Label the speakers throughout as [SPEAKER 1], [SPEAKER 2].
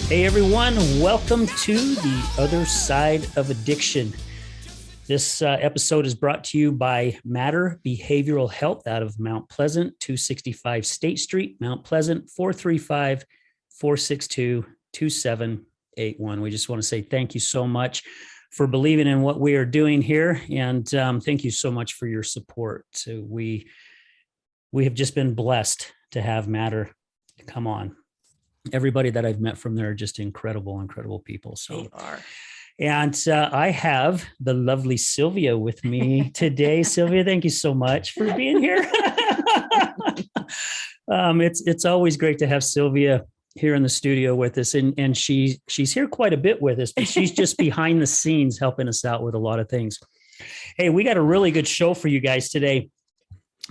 [SPEAKER 1] Hey everyone, welcome to the other side of addiction. This episode is brought to you by Matter Behavioral Health out of Mount Pleasant, 265 State Street, Mount Pleasant, 435-462-2781. We just want to say thank you so much for believing in what we are doing here, and thank you so much for your support. We have just been blessed to have Matter come on. Everybody that I've met from there are just incredible, incredible people. So
[SPEAKER 2] they are.
[SPEAKER 1] And I have the lovely Sylvia with me today. Sylvia, thank you so much for being here. It's always great to have Sylvia here in the studio with us, and she's here quite a bit with us, but she's just behind the scenes helping us out with a lot of things. Hey, we got a really good show for you guys today.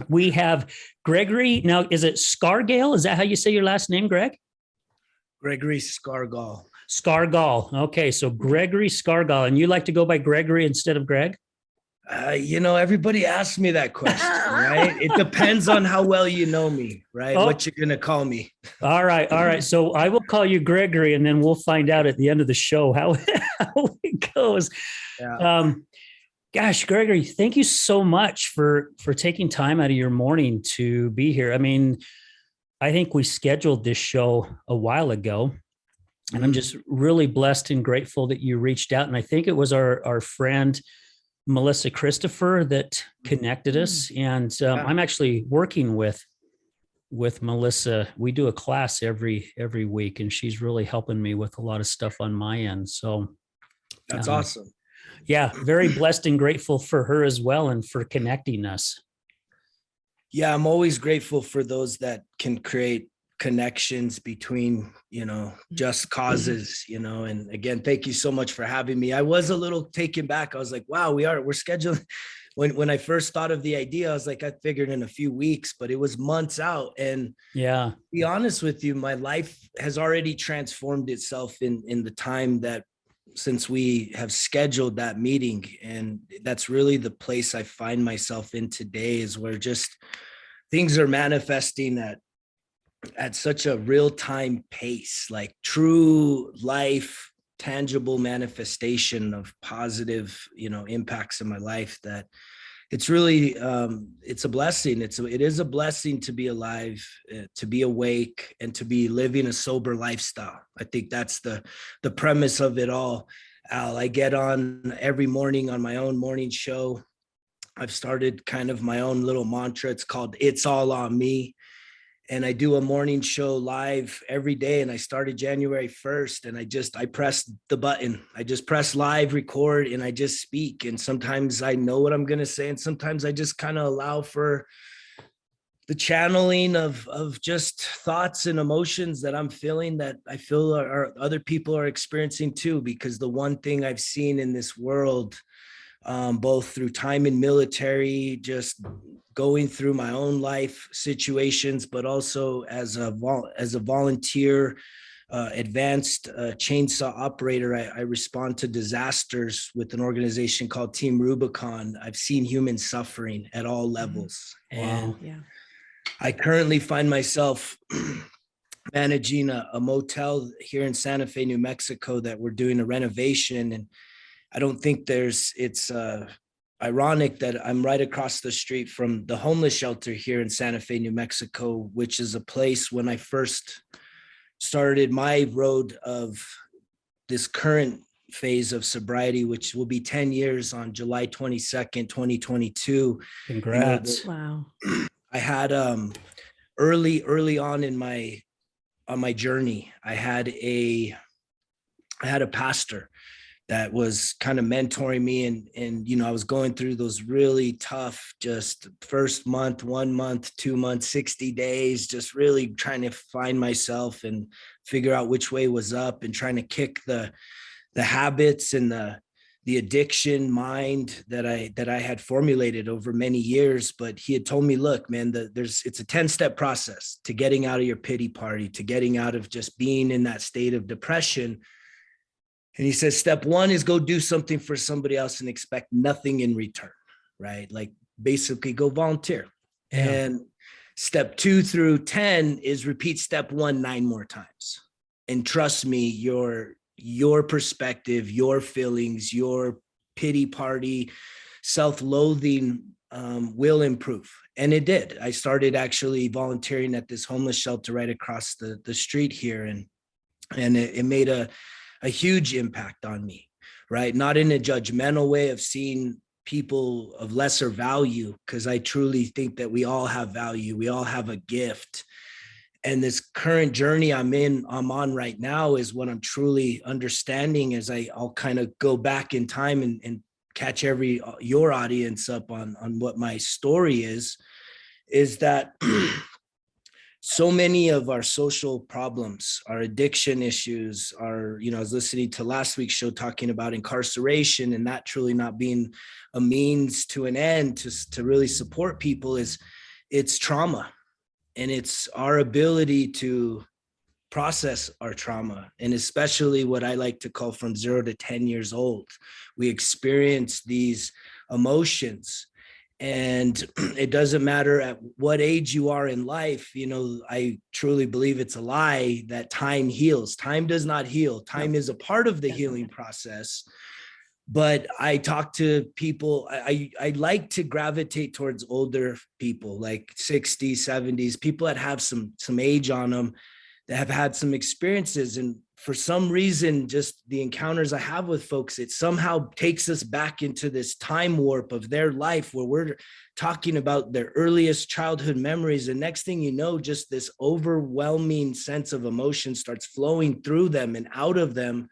[SPEAKER 1] We have Gregory. Now, is it Scargall? Is that how you say your last name, Greg?
[SPEAKER 3] Gregory Scargall.
[SPEAKER 1] Scargall. Okay, so Gregory Scargall. And you like to go by Gregory instead of Greg?
[SPEAKER 3] Everybody asks me that question, right? It depends on how well you know me, right?
[SPEAKER 1] Oh.
[SPEAKER 3] What you're going to call me.
[SPEAKER 1] All right. So I will call you Gregory, and then we'll find out at the end of the show how it goes.
[SPEAKER 3] Yeah.
[SPEAKER 1] Gosh, Gregory, thank you so much for taking time out of your morning to be here. I mean, I think we scheduled this show a while ago, and I'm just really blessed and grateful that you reached out. And I think it was our friend, Melissa Christopher, that connected us. And I'm actually working with Melissa. We do a class every week, and she's really helping me with a lot of stuff on my end. So
[SPEAKER 3] that's awesome.
[SPEAKER 1] Yeah, very blessed and grateful for her as well, and for connecting us.
[SPEAKER 3] Yeah, I'm always grateful for those that can create connections between, just causes, and again, thank you so much for having me. I was a little taken back. I was like, wow, we're scheduled. When I first thought of the idea, I was like, I figured in a few weeks, but it was months out. And
[SPEAKER 1] yeah,
[SPEAKER 3] to be honest with you, my life has already transformed itself in the time that since we have scheduled that meeting. And that's really the place I find myself in today, is where just things are manifesting at such a real-time pace, like true life, tangible manifestation of positive, impacts in my life, that it's really, it's a blessing. It is a blessing to be alive, to be awake, and to be living a sober lifestyle. I think that's the premise of it all. Al, I get on every morning on my own morning show. I've started kind of my own little mantra. It's called It's All On Me. And I do a morning show live every day. And I started January 1st, and I press the button. I just press live record, and I just speak. And sometimes I know what I'm going to say, and sometimes I just kind of allow for the channeling of just thoughts and emotions that I'm feeling, that I feel are other people are experiencing too. Because the one thing I've seen in this world, both through time in military, just going through my own life situations, but also as a volunteer, advanced chainsaw operator, I respond to disasters with an organization called Team Rubicon. I've seen human suffering at all levels.
[SPEAKER 1] Wow.
[SPEAKER 3] And
[SPEAKER 2] yeah.
[SPEAKER 3] I currently find myself managing a motel here in Santa Fe, New Mexico, that we're doing a renovation. And I don't think it's ironic that I'm right across the street from the homeless shelter here in Santa Fe, New Mexico, which is a place when I first started my road of this current phase of sobriety, which will be 10 years on July 22nd, 2022.
[SPEAKER 1] Congrats.
[SPEAKER 2] Wow.
[SPEAKER 3] I had early on in my journey, I had a pastor that was kind of mentoring me, and I was going through those really tough, just first month, 1 month, 2 months, 60 days, just really trying to find myself and figure out which way was up, and trying to kick the habits and the addiction mind that I had formulated over many years. But he had told me, look, man, it's a 10-step process to getting out of your pity party, to getting out of just being in that state of depression. And he says, step 1 is go do something for somebody else and expect nothing in return, right? Like basically go volunteer. Yeah. And step 2 through 10 is repeat step 1 9 more times. And trust me, your perspective, your feelings, your pity party, self-loathing will improve. And it did. I started actually volunteering at this homeless shelter right across the street here. And it made a huge impact on me, right? Not in a judgmental way of seeing people of lesser value, because I truly think that we all have value. We all have a gift. And this current journey I'm on right now is what I'm truly understanding as I'll kind of go back in time and catch your audience up on what my story is that so many of our social problems, our addiction issues, I was listening to last week's show talking about incarceration and that truly not being a means to an end to really support people, it's trauma. And it's our ability to process our trauma. And especially what I like to call from 0 to 10 years old, we experience these emotions. And it doesn't matter at what age you are in life. I truly believe it's a lie that time heals. Time does not heal. Time is a part of the healing process. But I talk to people, I like to gravitate towards older people, like 60s, 70s, people that have some age on them, that have had some experiences. And for some reason, just the encounters I have with folks, it somehow takes us back into this time warp of their life where we're talking about their earliest childhood memories. And next thing you know, just this overwhelming sense of emotion starts flowing through them and out of them.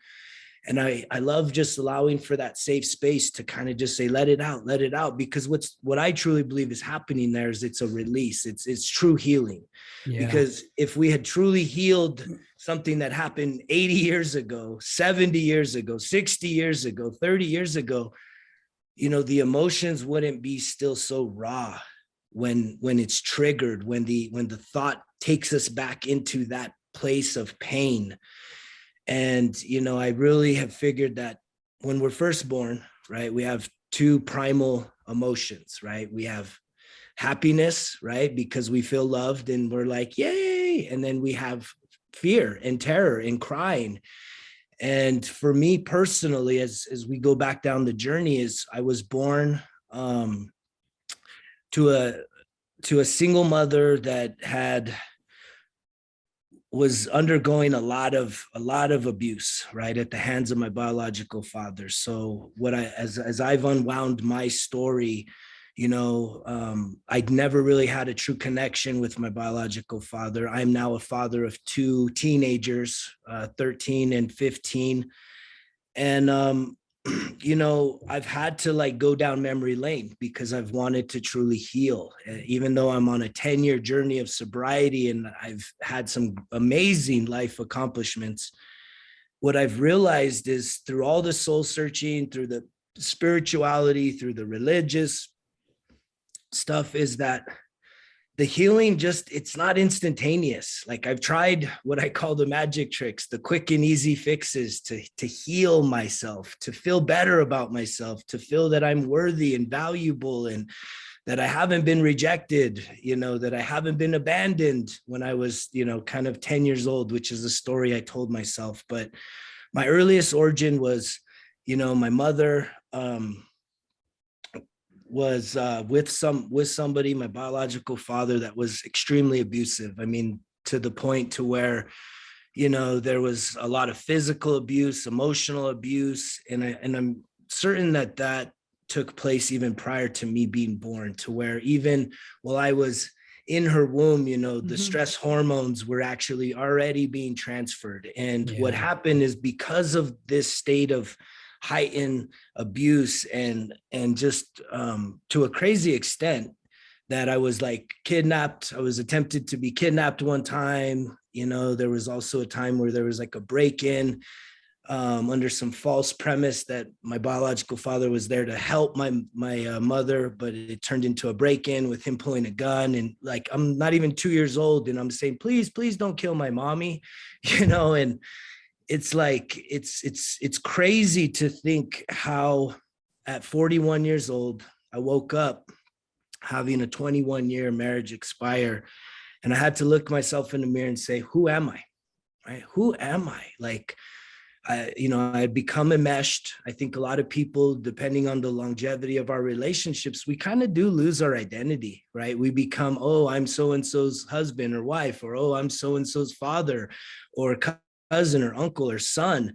[SPEAKER 3] And I love just allowing for that safe space to kind of just say, let it out, because what I truly believe is happening there is it's a release. It's true healing. Yeah. Because if we had truly healed something that happened 80 years ago, 70 years ago, 60 years ago, 30 years ago, the emotions wouldn't be still so raw when it's triggered, when the thought takes us back into that place of pain. And, I really have figured that when we're first born, right, we have two primal emotions, right? We have happiness, right? Because we feel loved and we're like, yay. And then we have fear and terror and crying. And for me personally, as we go back down the journey, is I was born to a single mother that was undergoing a lot of abuse, right, at the hands of my biological father. So as I've unwound my story, I'd never really had a true connection with my biological father. I'm now a father of two teenagers, 13 and 15. And, I've had to go down memory lane because I've wanted to truly heal, even though I'm on a 10-year journey of sobriety and I've had some amazing life accomplishments. What I've realized is through all the soul searching, through the spirituality, through the religious stuff, is that the healing it's not instantaneous. Like I've tried what I call the magic tricks, the quick and easy fixes to heal myself, to feel better about myself, to feel that I'm worthy and valuable and that I haven't been rejected, that I haven't been abandoned when I was, kind of 10 years old, which is a story I told myself. But my earliest origin was, my mother, was with somebody, my biological father, that was extremely abusive. I mean, to the point to where, there was a lot of physical abuse, emotional abuse. And I'm certain that took place even prior to me being born, to where even while I was in her womb, the stress hormones were actually already being transferred. And what happened is because of this state of heightened abuse and just to a crazy extent that I was kidnapped. I was attempted to be kidnapped one time. There was also a time where there was a break-in under some false premise that my biological father was there to help my mother, but it turned into a break-in with him pulling a gun. And I'm not even 2 years old and I'm saying, please don't kill my mommy, and it's it's crazy to think how at 41 years old, I woke up having a 21-year marriage expire. And I had to look myself in the mirror and say, who am I? right? Who am I? Like, I had become enmeshed. I think a lot of people, depending on the longevity of our relationships, we kind of do lose our identity, right? We become, oh, I'm so-and-so's husband or wife, or, oh, I'm so-and-so's father or cousin or uncle or son.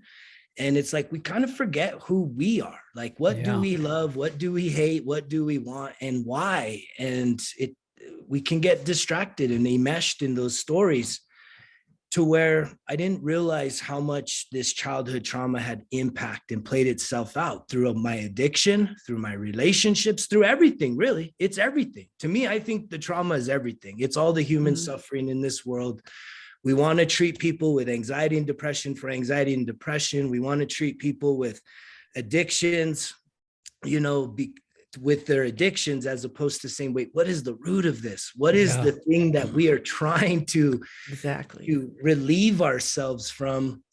[SPEAKER 3] And it's like, we kind of forget who we are. Like, what do we love? What do we hate? What do we want? And why? And we can get distracted and enmeshed in those stories, to where I didn't realize how much this childhood trauma had impact and played itself out through my addiction, through my relationships, through everything, really. It's everything. To me, I think the trauma is everything. It's all the human suffering in this world. We want to treat people with anxiety and depression for anxiety and depression. We want to treat people with addictions, with their addictions, as opposed to saying, wait, what is the root of this? What is the thing that we are trying to relieve ourselves from,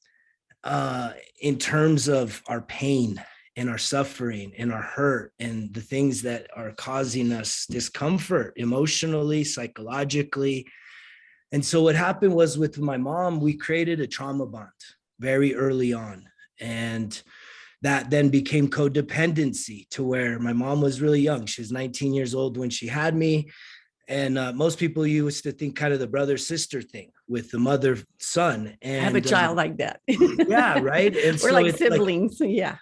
[SPEAKER 3] in terms of our pain and our suffering and our hurt and the things that are causing us discomfort emotionally, psychologically. And so what happened was, with my mom, we created a trauma bond very early on. And that then became codependency, to where my mom was really young. She was 19 years old when she had me. And most people used to think kind of the brother-sister thing with the mother-son. And
[SPEAKER 2] I have a child like that.
[SPEAKER 3] Yeah, right. And
[SPEAKER 2] we're like siblings. Yeah,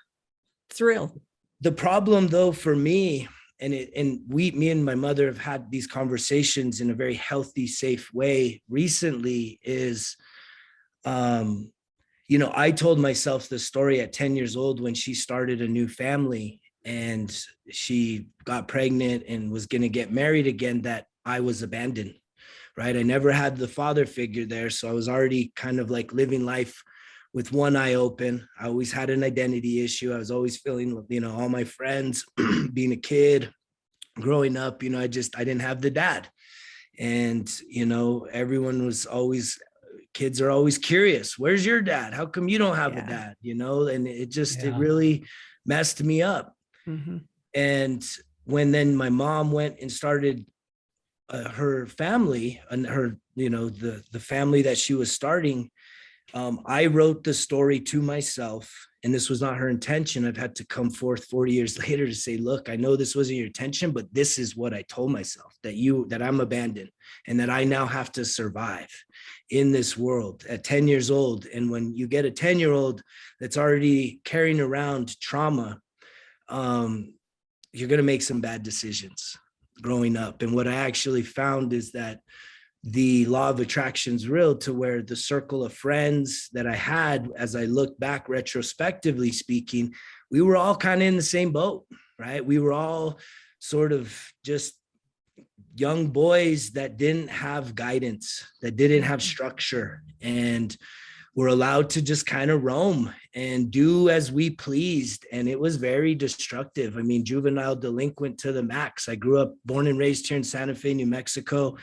[SPEAKER 2] it's real.
[SPEAKER 3] The problem, though, for me, me and my mother have had these conversations in a very healthy, safe way recently, is I told myself the story at 10 years old when she started a new family and she got pregnant and was going to get married again, that I was abandoned, right? I never had the father figure there. So I was already kind of like living life with one eye open. I always had an identity issue. I was always feeling, all my friends, being a kid, growing up, I didn't have the dad. And, everyone was always, kids are always curious. Where's your dad? How come you don't have a dad? And it really messed me up. And when then my mom went and started her family, and her, the family that she was starting, I wrote the story to myself, and this was not her intention. I've had to come forth 40 years later to say, look, I know this wasn't your intention, but this is what I told myself, that I'm abandoned and that I now have to survive in this world at 10 years old. And when you get a 10-year-old that's already carrying around trauma, you're going to make some bad decisions growing up. And what I actually found is that the law of attraction is real, to where the circle of friends that I had, as I look back retrospectively speaking, we were all kind of in the same boat, right? We were all sort of just young boys that didn't have guidance, that didn't have structure, and were allowed to just kind of roam and do as we pleased. And it was very destructive. I mean, juvenile delinquent to the max. I grew up, born and raised here in Santa Fe, New Mexico.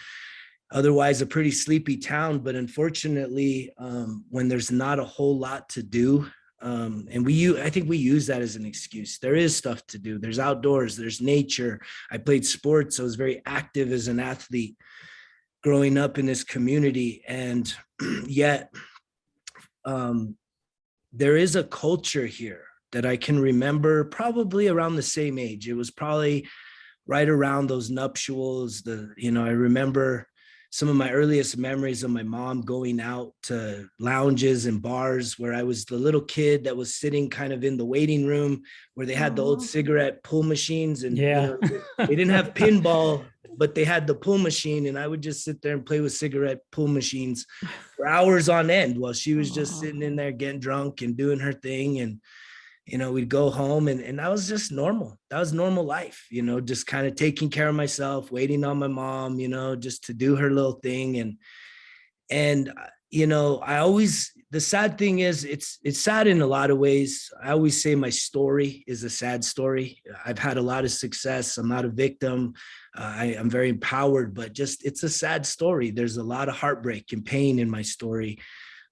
[SPEAKER 3] Otherwise a pretty sleepy town, but unfortunately, when there's not a whole lot to do, and I think we use that as an excuse. There is stuff to do. There's outdoors, there's nature. I played sports. I was very active as an athlete growing up in this community. And yet there is a culture here that I can remember probably around the same age. It was probably right around those nuptials. I remember some of my earliest memories of my mom going out to lounges and bars, where I was the little kid that was sitting kind of in the waiting room where they had the old cigarette pull machines, and they didn't have pinball, but they had the pull machine. And I would just sit there and play with cigarette pull machines for hours on end while she was just sitting in there getting drunk and doing her thing. And we'd go home, and that was just normal. That was normal life, just kind of taking care of myself, waiting on my mom, just to do her little thing. And the sad thing is, it's sad in a lot of ways. I always say my story is a sad story. I've had a lot of success. I'm not a victim. I'm very empowered, but it's a sad story. There's a lot of heartbreak and pain in my story.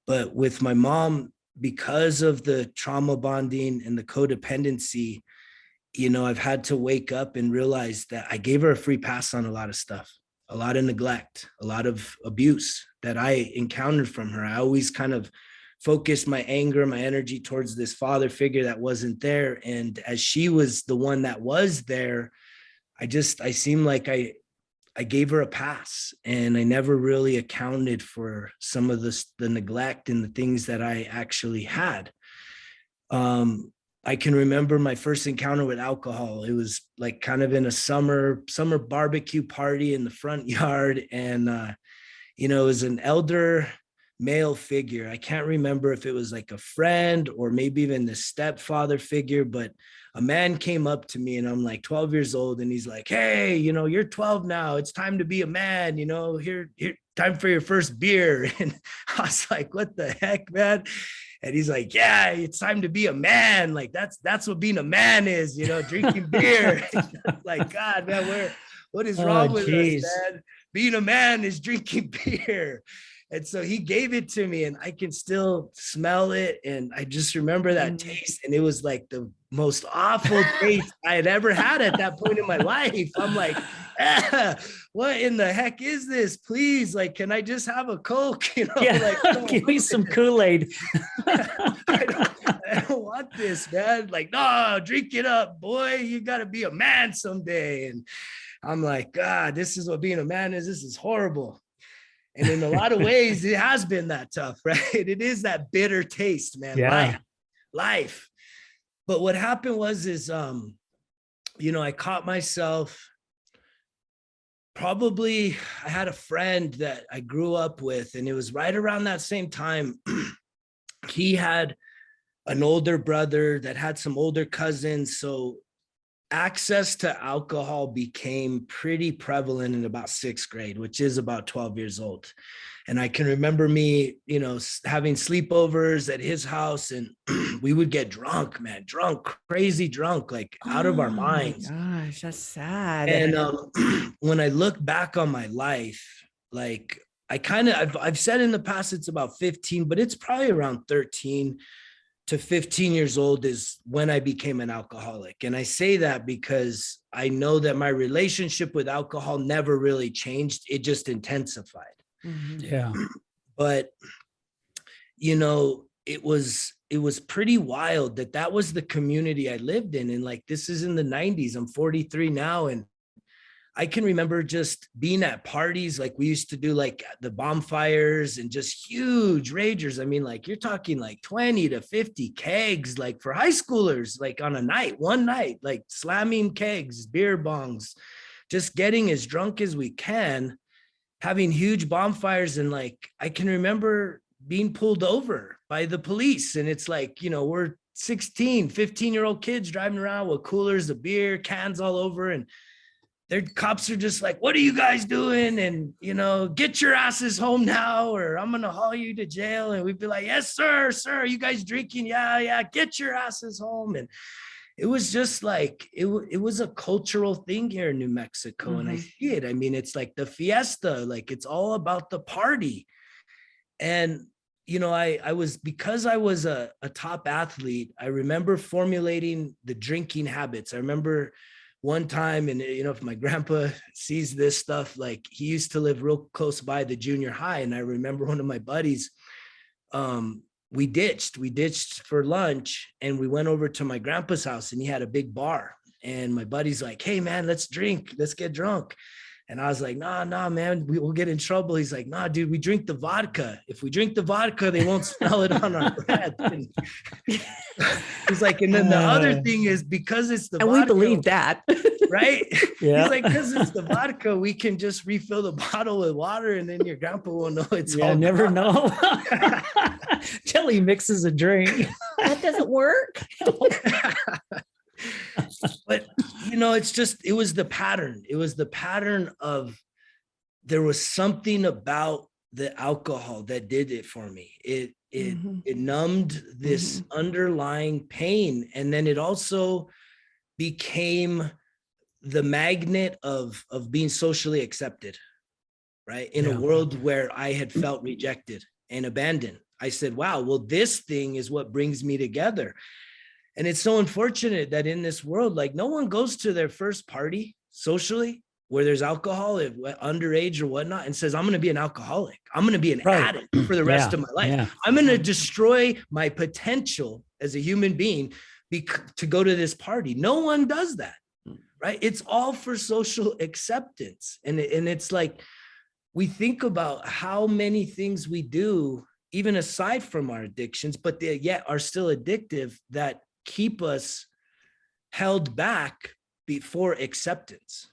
[SPEAKER 3] But with my mom, because of the trauma bonding and the codependency, I've had to wake up and realize that I gave her a free pass on a lot of stuff, a lot of neglect, a lot of abuse that I encountered from her. I always kind of focused my anger, my energy towards this father figure that wasn't there. And as she was the one that was there, I seemed like I gave her a pass, and I never really accounted for some of the neglect and the things that I actually had. I can remember my first encounter with alcohol. It was like kind of in a summer barbecue party in the front yard. And, it was an elder male figure. I can't remember if it was like a friend or maybe even the stepfather figure, but a man came up to me, and I'm like 12 years old. And he's like, hey, you're 12 now. It's time to be a man, here, time for your first beer. And I was like, what the heck, man? And he's like, yeah, it's time to be a man. Like, that's what being a man is, drinking beer. Like, God, man, what is wrong with us, man? Being a man is drinking beer. And so he gave it to me, and I can still smell it. And I just remember that taste. And it was like the most awful taste I had ever had at that point in my life. I'm like, what in the heck is this? Please, like, can I just have a Coke? Like,
[SPEAKER 1] give me some Kool-Aid.
[SPEAKER 3] I don't want this, man. Like, no, drink it up, boy. You got to be a man someday. And I'm like, God, this is what being a man is. This is horrible. And in a lot of ways, it has been that tough, right? It is that bitter taste, man.
[SPEAKER 1] Yeah.
[SPEAKER 3] Life. But what happened is, I caught myself. Probably I had a friend that I grew up with, and it was right around that same time. He had an older brother that had some older cousins. So access to alcohol became pretty prevalent in about 6th grade, which is about 12 years old. And I can remember me, having sleepovers at his house, and we would get drunk, man, crazy drunk, like out of our minds.
[SPEAKER 2] Oh my gosh, that's sad.
[SPEAKER 3] And when I look back on my life, like I've said in the past, it's about 15, but it's probably around 13 to 15 years old is when I became an alcoholic. And I say that because I know that my relationship with alcohol never really changed. It just intensified.
[SPEAKER 1] Yeah.
[SPEAKER 3] But, it was pretty wild that was the community I lived in. And like, this is in the 90s. I'm 43 now. And I can remember just being at parties. Like, we used to do like the bonfires and just huge ragers. I mean, like, you're talking like 20 to 50 kegs, like for high schoolers, like on one night, like slamming kegs, beer bongs, just getting as drunk as we can, having huge bonfires. And like, I can remember being pulled over by the police. And it's like, we're 16, 15-year-old kids driving around with coolers of beer, cans all over. And their cops are just like, what are you guys doing? And, get your asses home now, or I'm going to haul you to jail. And we'd be like, yes, sir. Are you guys drinking? Yeah. Get your asses home. And it was just like, it was a cultural thing here in New Mexico. And I see it. I mean, it's like the fiesta, like it's all about the party. And, because I was a top athlete, I remember formulating the drinking habits. I remember one time, and if my grandpa sees this stuff, like, he used to live real close by the junior high. And I remember one of my buddies, we ditched for lunch, and we went over to my grandpa's house, and he had a big bar. And my buddy's like, hey man, let's get drunk. And I was like, nah, man, we'll get in trouble. He's like, nah, dude, we drink the vodka. If we drink the vodka, they won't smell it on our breath. And he's like, and then the other thing is, because it's the
[SPEAKER 2] and
[SPEAKER 3] vodka,
[SPEAKER 2] we believe that.
[SPEAKER 3] right?
[SPEAKER 1] Yeah.
[SPEAKER 3] He's like, because it's the vodka, we can just refill the bottle with water, and then your grandpa will know it's all
[SPEAKER 1] never
[SPEAKER 3] gone.
[SPEAKER 1] know. Till he mixes a drink.
[SPEAKER 2] That doesn't work.
[SPEAKER 3] But it was the pattern. It was the pattern of, there was something about the alcohol that did it for me. It numbed this underlying pain. And then it also became the magnet of being socially accepted, right? In a world where I had felt rejected and abandoned. I said, wow, well, this thing is what brings me together. And it's so unfortunate that in this world, like, no one goes to their first party socially where there's alcohol, underage or whatnot, and says, I'm going to be an alcoholic. I'm going to be an addict for the rest of my life. I'm going to destroy my potential as a human being to go to this party. No one does that, right? It's all for social acceptance. And it's like, we think about how many things we do, even aside from our addictions, but they yet are still addictive, that keep us held back before acceptance.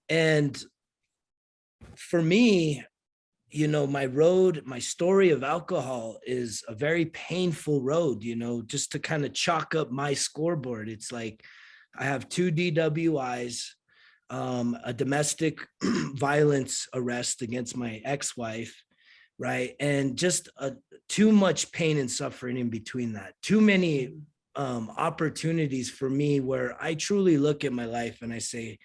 [SPEAKER 3] And for me, you know, my story of alcohol is a very painful road, you know, just to kind of chalk up my scoreboard. It's like, I have 2 DWIs, a domestic violence arrest against my ex-wife, right? And just too much pain and suffering in between that. Too many opportunities for me where I truly look at my life and I say,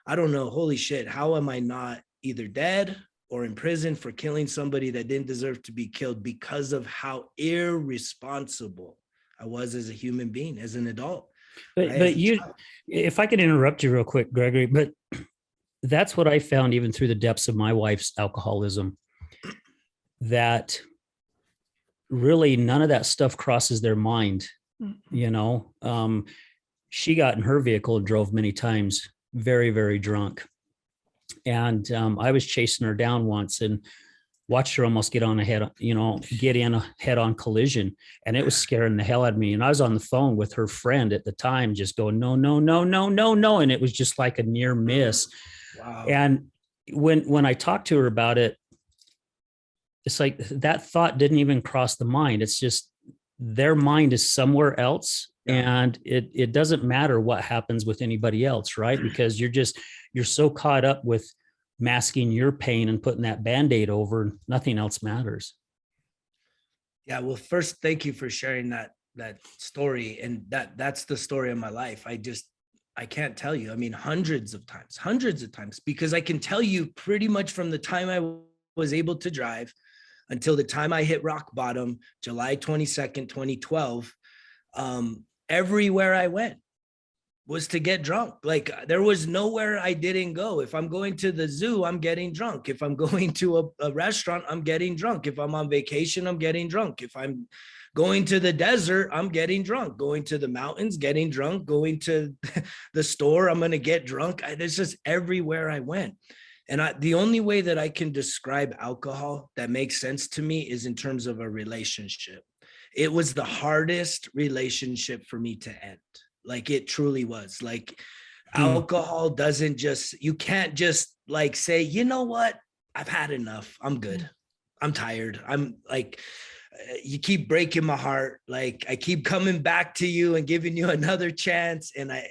[SPEAKER 3] I don't know, holy shit, how am I not either dead or in prison for killing somebody that didn't deserve to be killed, because of how irresponsible I was as a human being, as an adult.
[SPEAKER 1] But
[SPEAKER 3] right?
[SPEAKER 1] but you, if I could interrupt you real quick, Gregory, but that's what I found even through the depths of my wife's alcoholism, that really none of that stuff crosses their mind. You know, she got in her vehicle and drove many times, very, very drunk. And I was chasing her down once and watched her almost get in a head-on collision. And it was scaring the hell out of me. And I was on the phone with her friend at the time, just going, no, no, no, no, no, no. And it was just like a near miss.
[SPEAKER 3] Wow.
[SPEAKER 1] And when I talked to her about it, it's like that thought didn't even cross the mind. It's just their mind is somewhere else. And it doesn't matter what happens with anybody else, right? Because you're so caught up with masking your pain and putting that Band-Aid over, nothing else matters.
[SPEAKER 3] Yeah. Well, first, thank you for sharing that story. And that's the story of my life. I can't tell you, I mean, hundreds of times, because I can tell you pretty much from the time I was able to drive until the time I hit rock bottom, July 22nd, 2012, everywhere I went was to get drunk. Like, there was nowhere I didn't go. If I'm going to the zoo, I'm getting drunk. If I'm going to a restaurant, I'm getting drunk. If I'm on vacation, I'm getting drunk. If I'm going to the desert, I'm getting drunk. Going to the mountains, getting drunk. Going to the store, I'm going to get drunk. It's just everywhere I went. And the only way that I can describe alcohol that makes sense to me is in terms of a relationship. It was the hardest relationship for me to end. Like, it truly was. Like, alcohol doesn't you can't just like say, you know what? I've had enough. I'm good. I'm tired. I'm like, you keep breaking my heart. Like, I keep coming back to you and giving you another chance. And I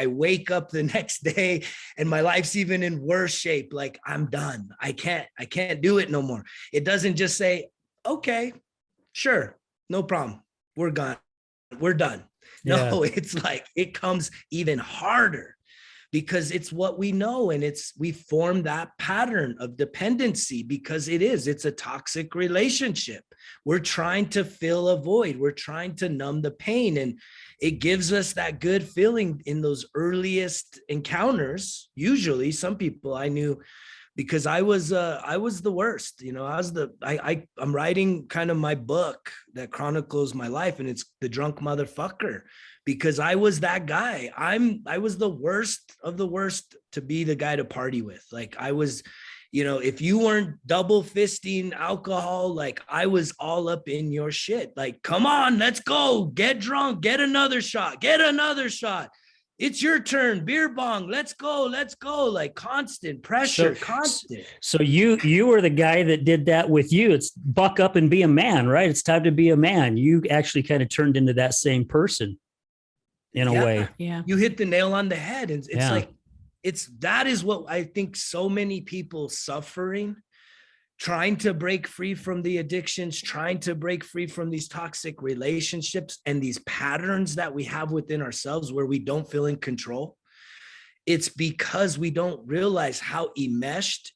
[SPEAKER 3] wake up the next day and my life's even in worse shape. Like, I'm done. I can't do it no more. It doesn't just say, okay, sure, no problem. We're gone. We're done. No, it's like, it comes even harder because it's what we know. And we form that pattern of dependency because it's a toxic relationship. We're trying to fill a void. We're trying to numb the pain. And it gives us that good feeling in those earliest encounters. Usually, some people I knew, because I was the worst, you know, I'm writing kind of my book that chronicles my life, and it's The Drunk Motherfucker, because I was that guy. I was the worst of the worst to be the guy to party with. Like, I was, you know, if you weren't double fisting alcohol, like, I was all up in your shit. Like, come on, let's go, get drunk, get another shot. It's your turn, beer bong, let's go. Like, constant pressure, constant.
[SPEAKER 1] So you were the guy that did that with you. It's buck up and be a man, right? It's time to be a man. You actually kind of turned into that same person in a way.
[SPEAKER 2] Yeah.
[SPEAKER 3] You hit the nail on the head. And it's like, that is what I think so many people suffering, trying to break free from the addictions, trying to break free from these toxic relationships and these patterns that we have within ourselves where we don't feel in control. It's because we don't realize how enmeshed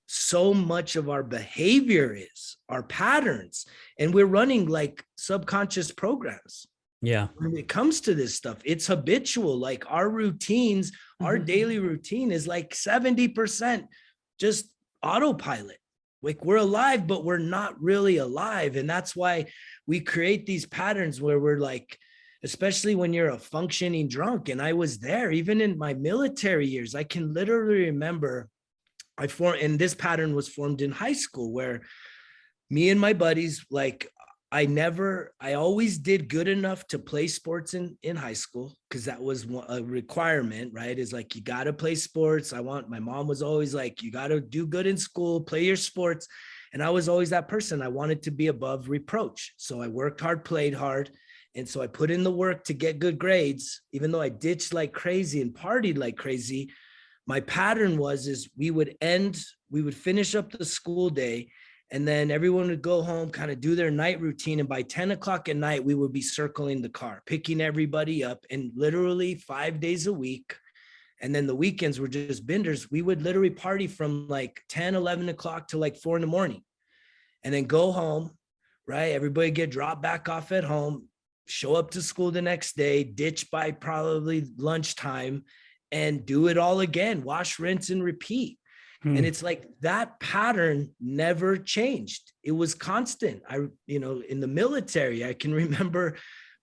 [SPEAKER 3] so much of our behavior is, our patterns, and we're running like subconscious programs.
[SPEAKER 1] Yeah.
[SPEAKER 3] when it comes to this stuff. It's habitual. Like our routines, our daily routine is like 70% just autopilot. Like we're alive, but we're not really alive. And that's why we create these patterns where we're like, especially when you're a functioning drunk. And I was there even in my military years. I can literally remember and this pattern was formed in high school where me and my buddies, like I always did good enough to play sports in high school because that was a requirement, right? Is like, you got to play sports. My mom was always like, you got to do good in school, play your sports. And I was always that person. I wanted to be above reproach. So I worked hard, played hard. And so I put in the work to get good grades, even though I ditched like crazy and partied like crazy. My pattern is we would finish up the school day, and then everyone would go home, kind of do their night routine. And by 10 o'clock at night, we would be circling the car, picking everybody up, and literally 5 days a week. And then the weekends were just benders. We would literally party from like 10, 11 o'clock to like 4 in the morning, and then go home, right? Everybody get dropped back off at home, show up to school the next day, ditch by probably lunchtime, and do it all again, wash, rinse, and repeat. And it's like that pattern never changed. It was constant. In the military, I can remember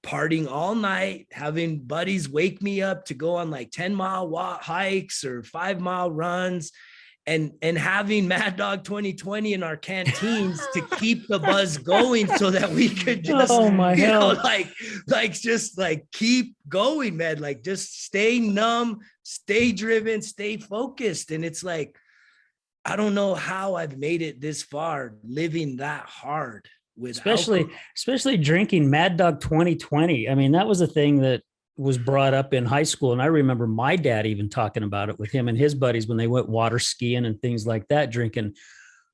[SPEAKER 3] partying all night, having buddies wake me up to go on like 10-mile hikes or 5-mile runs, and having Mad Dog 2020 in our canteens to keep the buzz going so that we could just, just keep going, man. Like just stay numb, stay driven, stay focused. And it's like, I don't know how I've made it this far living that hard with
[SPEAKER 1] especially drinking Mad Dog 2020. I mean, that was a thing that was brought up in high school. And I remember my dad even talking about it with him and his buddies when they went water skiing and things like that, drinking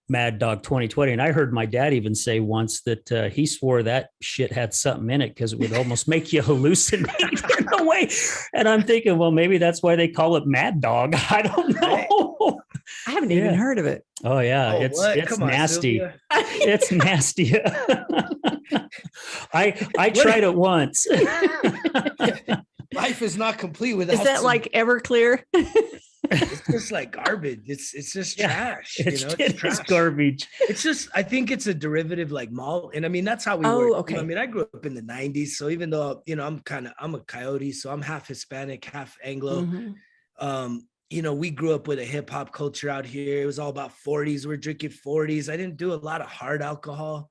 [SPEAKER 1] Mad Dog 2020. And I heard my dad even say once that he swore that shit had something in it because it would almost make you hallucinate in a way. And I'm thinking, well, maybe that's why they call it Mad Dog. I don't know.
[SPEAKER 2] I haven't even heard of it.
[SPEAKER 1] Oh yeah, it's nasty. It's nasty. I tried it once.
[SPEAKER 3] Life is not complete without.
[SPEAKER 2] Is that like Everclear?
[SPEAKER 3] It's just like garbage. It's just trash.
[SPEAKER 1] It's trash. Garbage.
[SPEAKER 3] It's just, I think it's a derivative like malt. And I mean, that's how we work.
[SPEAKER 2] Okay.
[SPEAKER 3] I mean, I grew up in the 90s. So even though, I'm a coyote, so I'm half Hispanic, half Anglo. We grew up with a hip hop culture out here. It was all about 40s. We're drinking 40s. I didn't do a lot of hard alcohol,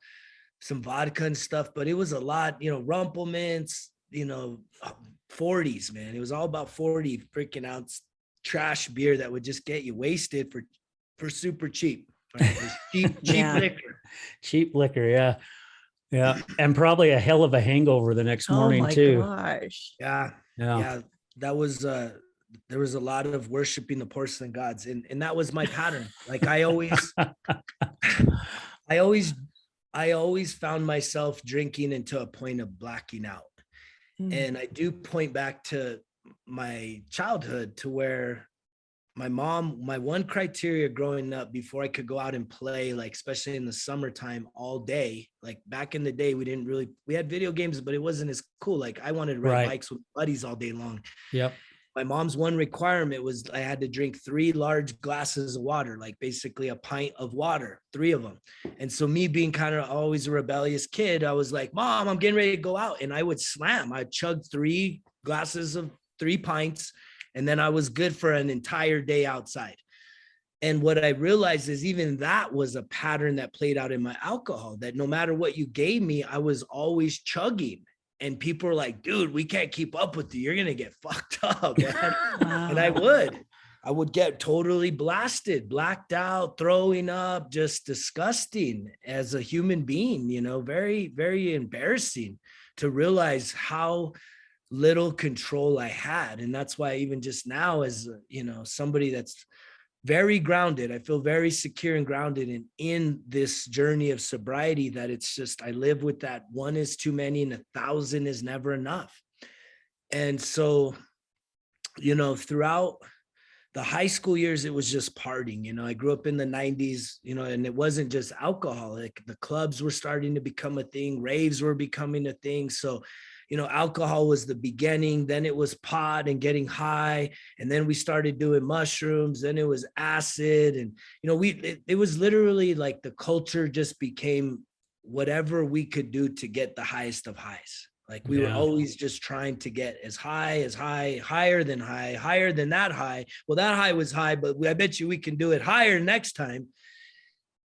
[SPEAKER 3] some vodka and stuff, but it was a lot, Rumplemints, 40s, man. It was all about 40 freaking ounce trash beer that would just get you wasted for super cheap. Right? Cheap liquor.
[SPEAKER 1] Cheap liquor, yeah. Yeah. And probably a hell of a hangover the next morning too.
[SPEAKER 2] Gosh.
[SPEAKER 3] Yeah. That was there was a lot of worshiping the porcelain gods, and that was my pattern. Like I always found myself drinking into a point of blacking out. And I do point back to my childhood, to where my one criteria growing up before I could go out and play, like especially in the summertime all day, like back in the day, we had video games, but it wasn't as cool. Like I wanted to ride bikes with buddies all day long.
[SPEAKER 1] Yep.
[SPEAKER 3] My mom's one requirement was I had to drink 3 large glasses of water, like basically a pint of water, 3 of them. And so me being kind of always a rebellious kid, I was like, Mom, I'm getting ready to go out. And I would slam. I chugged 3 glasses of 3 pints. And then I was good for an entire day outside. And what I realized is even that was a pattern that played out in my alcohol, that no matter what you gave me, I was always chugging. And people were like, dude, we can't keep up with you. You're going to get fucked up, man. Wow. And I would get totally blasted, blacked out, throwing up, just disgusting as a human being, very, very embarrassing to realize how little control I had. And that's why even just now, as somebody that's very grounded, I feel very secure and grounded in this journey of sobriety, that it's just, I live with that 1 is too many and 1,000 is never enough. And so, throughout the high school years, it was just partying. I grew up in the 90s, and it wasn't just alcohol. Like the clubs were starting to become a thing, raves were becoming a thing. So alcohol was the beginning, then it was pot and getting high, and then we started doing mushrooms, then it was acid, and it was literally like the culture just became whatever we could do to get the highest of highs. Like we were always just trying to get as high, higher than high, higher than that high. Well, that high was high, but I bet you we can do it higher next time.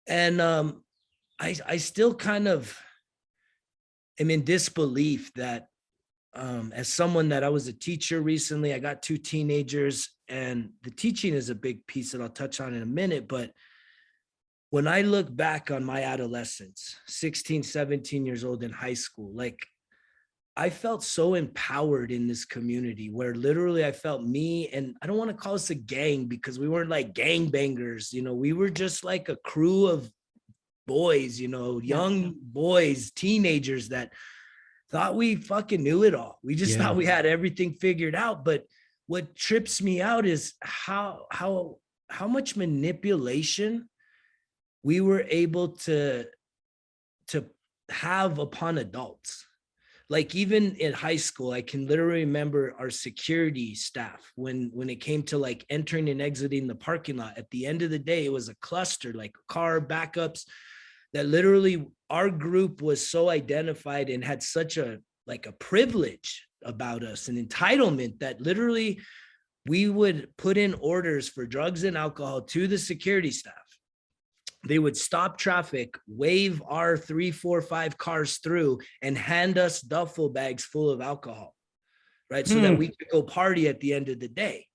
[SPEAKER 3] And I still kind of am in disbelief that as someone that I was a teacher recently, I got 2 teenagers, and the teaching is a big piece that I'll touch on in a minute. But when I look back on my adolescence, 16, 17 years old in high school, like I felt so empowered in this community where literally I felt me, and I don't want to call us a gang because we weren't like gang bangers. We were just like a crew of boys, young boys, teenagers that thought we fucking knew it all. We just thought we had everything figured out. But what trips me out is how much manipulation we were able to have upon adults. Like even in high school, I can literally remember our security staff when it came to like entering and exiting the parking lot. At the end of the day, it was a cluster, like car backups, that literally our group was so identified and had such a privilege about us, an entitlement, that literally we would put in orders for drugs and alcohol to the security staff. They would stop traffic, wave our 3, 4, 5 cars through, and hand us duffel bags full of alcohol, right? So that we could go party at the end of the day.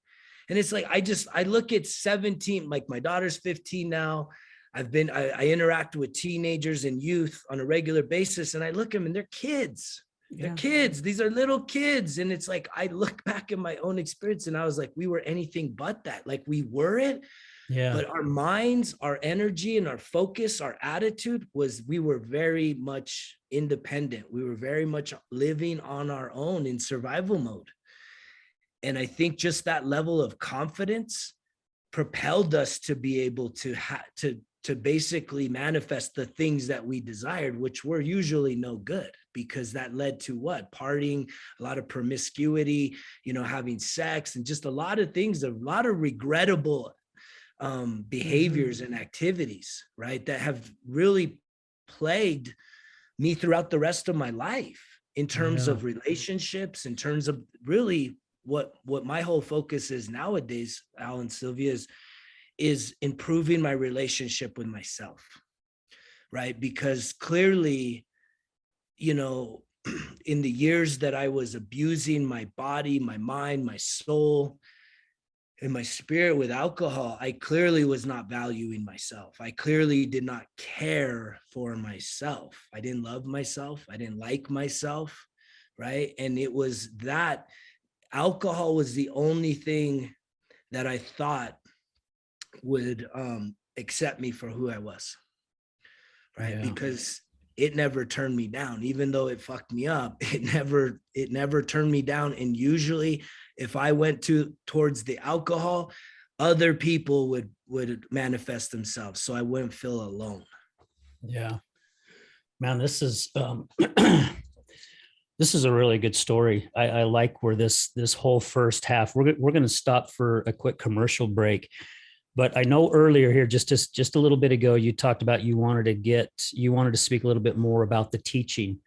[SPEAKER 3] And it's like, I look at 17, like my daughter's 15 now. I interact with teenagers and youth on a regular basis, and I look at them and they're kids. They're kids. These are little kids. And it's like, I look back at my own experience and I was like, we were anything but that. Like we weren't. Yeah. But our minds, our energy, and our focus, our attitude we were very much independent. We were very much living on our own in survival mode. And I think just that level of confidence propelled us to be able to basically manifest the things that we desired, which were usually no good, because that led to what? Partying, a lot of promiscuity, having sex, and just a lot of things, a lot of regrettable behaviors and activities, right, that have really plagued me throughout the rest of my life in terms of relationships, in terms of really what my whole focus is nowadays, Al and Sylvia, is improving my relationship with myself, right? Because clearly, in the years that I was abusing my body, my mind, my soul, and my spirit with alcohol, I clearly was not valuing myself. I clearly did not care for myself. I didn't love myself. I didn't like myself, right? And it was that alcohol was the only thing that I thought would accept me for who I was, right? Because it never turned me down. Even though it fucked me up, it never turned me down. And usually if I went towards the alcohol, other people would manifest themselves, so I wouldn't feel alone. Yeah,
[SPEAKER 1] man, this is this is a really good story. I like where this whole first half. We're going to stop for a quick commercial break. But I know earlier here, just a little bit ago, you talked about you wanted to speak a little bit more about the teaching.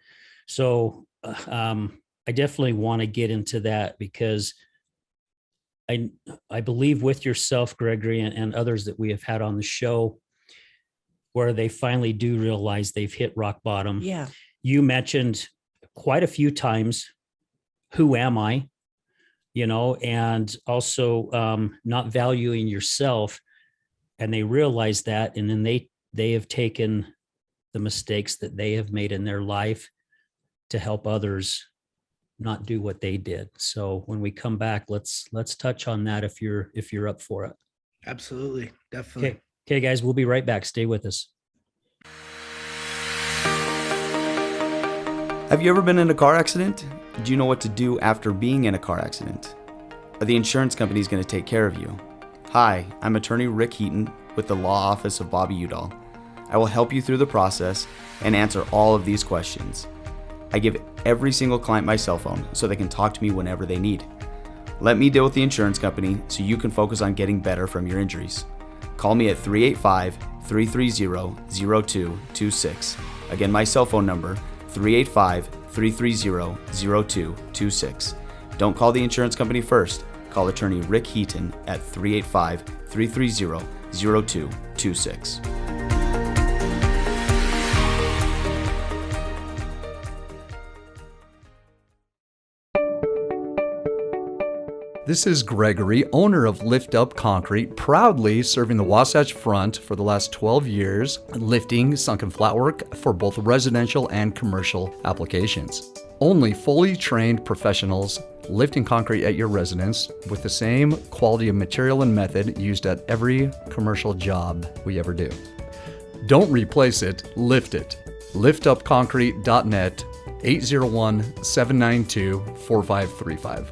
[SPEAKER 1] So I definitely want to get into that, because I believe with yourself, Gregory, and others that we have had on the show, where they finally do realize they've hit rock bottom.
[SPEAKER 2] Yeah.
[SPEAKER 1] You mentioned quite a few times, who am I? And also not valuing yourself, and they realize that, and then they have taken the mistakes that they have made in their life to help others not do what they did. So when we come back, let's touch on that if you're up for it.
[SPEAKER 3] Absolutely, definitely.
[SPEAKER 1] Okay, guys, we'll be right back. Stay with us.
[SPEAKER 4] Have you ever been in a car accident? Do you know what to do after being in a car accident? Are the insurance companies going to take care of you? Hi, I'm attorney Rick Heaton with the Law Office of Bobby Udall. I will help you through the process and answer all of these questions. I give every single client my cell phone so they can talk to me whenever they need. Let me deal with the insurance company so you can focus on getting better from your injuries. Call me at 385-330-0226. Again, my cell phone number, 385-330-0226. Don't call the insurance company first. Call attorney Rick Heaton at 385-330-0226.
[SPEAKER 5] This is Gregory, owner of Lift Up Concrete, proudly serving the Wasatch Front for the last 12 years, lifting sunken flatwork for both residential and commercial applications. Only fully trained professionals lifting concrete at your residence with the same quality of material and method used at every commercial job we ever do. Don't replace it, lift it. liftupconcrete.net, 801-792-4535.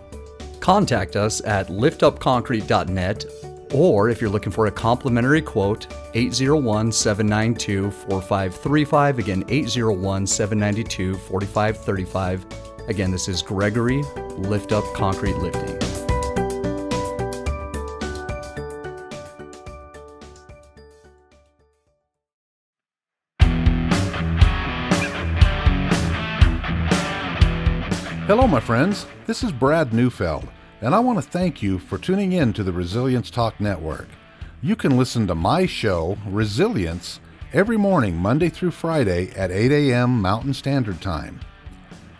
[SPEAKER 5] Contact us at liftupconcrete.net, or if you're looking for a complimentary quote, 801-792-4535. Again, 801-792-4535. Again, this is Gregory, Lift Up Concrete Lifting.
[SPEAKER 6] Hello, my friends. This is Brad Neufeld, and I want to thank you for tuning in to the Resilience Talk Network. You can listen to my show, Resilience, every morning, Monday through Friday at 8 a.m. Mountain Standard Time.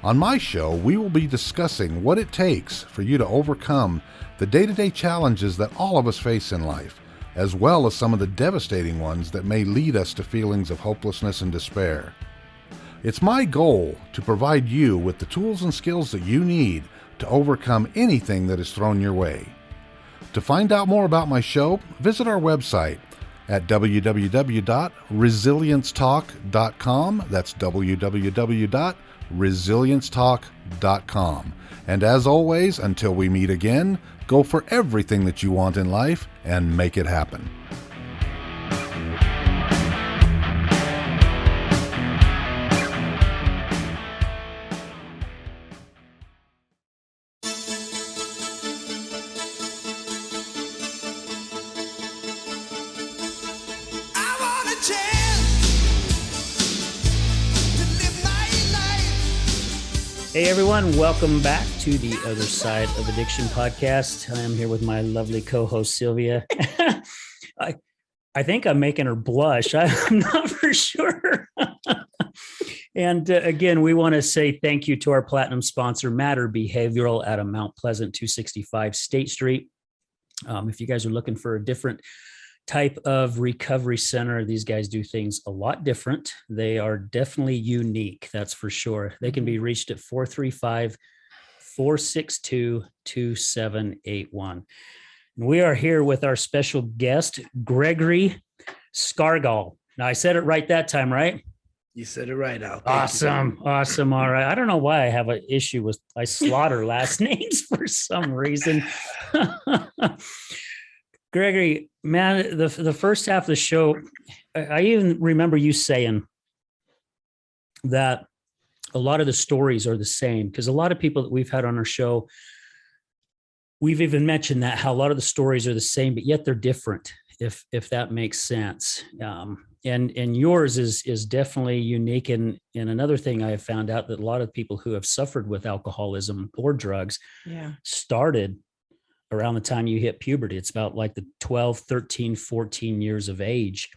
[SPEAKER 6] On my show, we will be discussing what it takes for you to overcome the day-to-day challenges that all of us face in life, as well as some of the devastating ones that may lead us to feelings of hopelessness and despair. It's my goal to provide you with the tools and skills that you need to overcome anything that is thrown your way. To find out more about my show, visit our website at www.resiliencetalk.com. That's www.resiliencetalk.com. And as always, until we meet again, go for everything that you want in life and make it happen.
[SPEAKER 1] Hey everyone, welcome back to the Other Side of Addiction podcast. I am here with my lovely co-host Sylvia. I think I'm making her blush. I'm not for sure. And again, we want to say thank you to our platinum sponsor, Matter Behavioral, out of Mount Pleasant, 265 State Street. If you guys are looking for a different type of recovery center, these guys do things a lot different. They are definitely unique, that's for sure. They can be reached at 435-462-2781. We are here with our special guest, Gregory Scargall. Now, I said it right that time, right?
[SPEAKER 3] You said it right, Al.
[SPEAKER 1] Awesome. Awesome. All right. I don't know why I have an issue with, I slaughter last names for some reason. Gregory, man, the first half of the show, I even remember you saying that a lot of the stories are the same, because a lot of people that we've had on our show, we've even mentioned that how a lot of the stories are the same, but yet they're different, if that makes sense. And yours is definitely unique. And another thing I have found out that a lot of people who have suffered with alcoholism or drugs started around the time you hit puberty. It's about like the 12, 13, 14 years of age.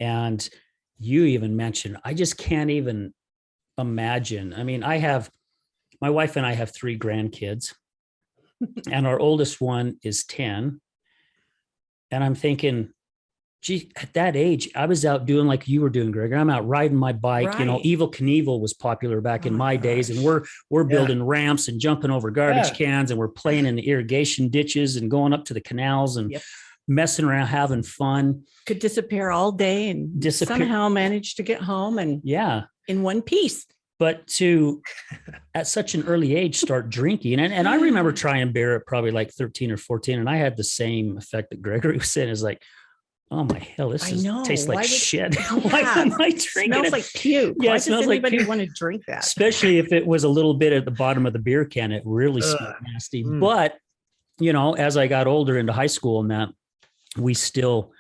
[SPEAKER 1] And you even mentioned, I just can't even imagine. I mean, my wife and I have 3 grandkids, and our oldest one is 10. And I'm thinking, gee, at that age, I was out doing like you were doing, Greg. I'm out riding my bike.
[SPEAKER 2] Right.
[SPEAKER 1] You know, Evel Knievel was popular back in my days, and we're building ramps and jumping over garbage cans, and we're playing in the irrigation ditches and going up to the canals and messing around, having fun.
[SPEAKER 2] Could disappear all day and somehow manage to get home and in one piece.
[SPEAKER 1] But to, at such an early age, start drinking. And I remember trying beer at probably like 13 or 14. And I had the same effect that Gregory was saying, is like, oh my hell, tastes like shit.
[SPEAKER 2] Yeah,
[SPEAKER 1] Why am I drinking
[SPEAKER 2] smells
[SPEAKER 1] it?
[SPEAKER 2] like puke.
[SPEAKER 1] Yeah,
[SPEAKER 2] Why
[SPEAKER 1] it smells
[SPEAKER 2] does
[SPEAKER 1] like
[SPEAKER 2] anybody
[SPEAKER 1] puke.
[SPEAKER 2] want to drink that?
[SPEAKER 1] Especially if it was a little bit at the bottom of the beer can, it really smelled nasty. But, you know, as I got older into high school and that, we still,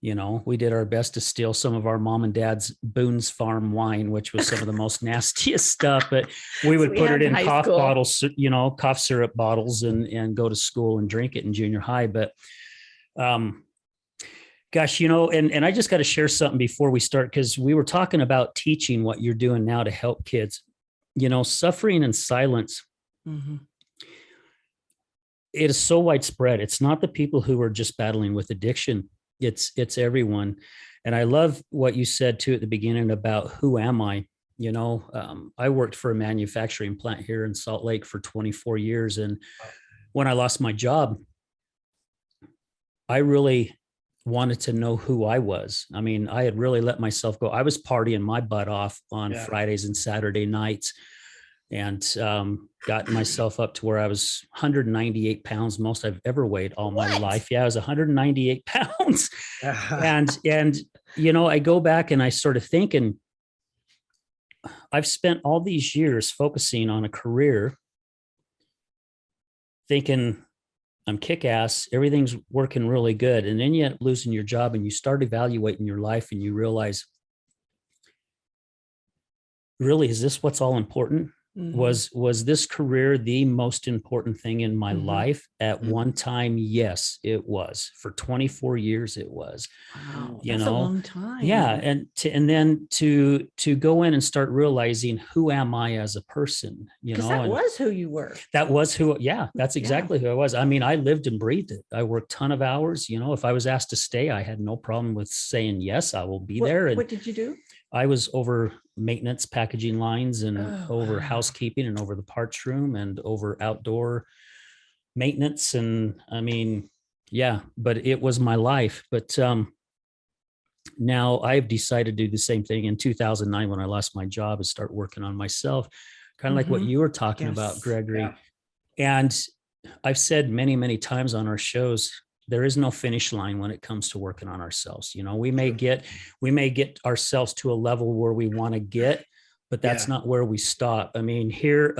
[SPEAKER 1] you know, we did our best to steal some of our mom and dad's Boone's Farm wine, which was some of the most nastiest stuff. But we would put it in cough bottles, you know, cough syrup bottles, and go to school and drink it in junior high. But gosh, you know, and I just got to share something before we start, because we were talking about teaching what you're doing now to help kids. You know, suffering in silence. Mm-hmm. It is so widespread. It's not the people who are just battling with addiction. It's everyone. And I love what you said too at the beginning about who am I? You know, I worked for a manufacturing plant here in Salt Lake for 24 years. And when I lost my job, I really wanted to know who I was. I mean, I had really let myself go. I was partying my butt off on Fridays and Saturday nights, and got myself up to where I was 198 pounds, most I've ever weighed all my life. Yeah, I was 198 pounds. and, you know, I go back and I sort of think, and I've spent all these years focusing on a career, thinking I'm kick-ass, everything's working really good. And then you end up losing your job, and you start evaluating your life, and you realize, really, is this what's all important? Mm-hmm. Was this career the most important thing in my life? At one time, yes, it was. For 24 years, it was.
[SPEAKER 2] Wow, that's a long time.
[SPEAKER 1] Yeah, and then to go in and start realizing, who am I as a person? You know,
[SPEAKER 2] that was who you were.
[SPEAKER 1] That was who. Yeah, that's exactly who I was. I mean, I lived and breathed it. I worked a ton of hours. You know, if I was asked to stay, I had no problem with saying yes. I will be there. And
[SPEAKER 2] what did you do?
[SPEAKER 1] I was over maintenance, packaging lines, and over housekeeping, and over the parts room, and over outdoor maintenance. And I mean, yeah, but it was my life. But now I've decided to do the same thing in 2009 when I lost my job, and start working on myself, kind of like what you were talking about, Gregory. Yeah. And I've said many, many times on our shows, there is no finish line when it comes to working on ourselves. You know, we may get ourselves to a level where we want to get, but that's not where we stop. I mean, here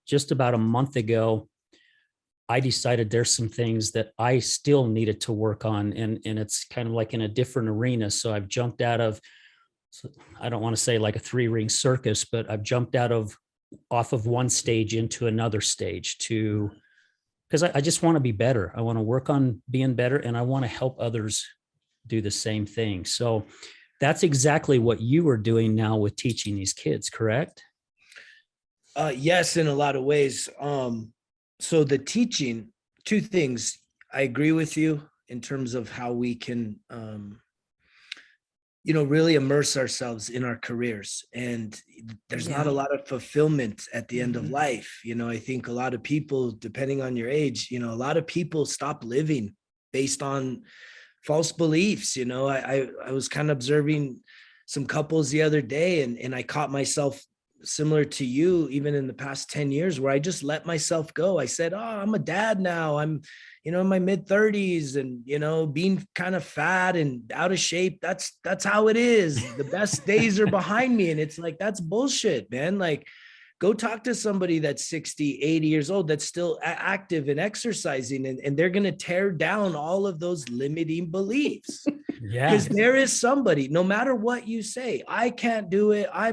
[SPEAKER 1] just about a month ago, I decided there's some things that I still needed to work on, and it's kind of like in a different arena. So I've jumped out of, I don't want to say like a 3-ring circus, but I've jumped off of one stage into another stage because I just want to be better. I want to work on being better, and I want to help others do the same thing. So that's exactly what you are doing now with teaching these kids, correct?
[SPEAKER 3] Yes, in a lot of ways. So the teaching, 2 things. I agree with you in terms of how we can, you know, really immerse ourselves in our careers. And there's not a lot of fulfillment at the end of life. You know, I think a lot of people, depending on your age, you know, a lot of people stop living based on false beliefs. You know, I was kind of observing some couples the other day, and I caught myself similar to you, even in the past 10 years, where I just let myself go. I said, I'm a dad now. I'm, you know, in my mid-30s, and, you know, being kind of fat and out of shape. That's how it is. The best days are behind me. And it's like, that's bullshit, man. Like, go talk to somebody that's 60, 80 years old, that's still active and exercising, and they're going to tear down all of those limiting beliefs. Because there is somebody, no matter what you say, I can't do it. I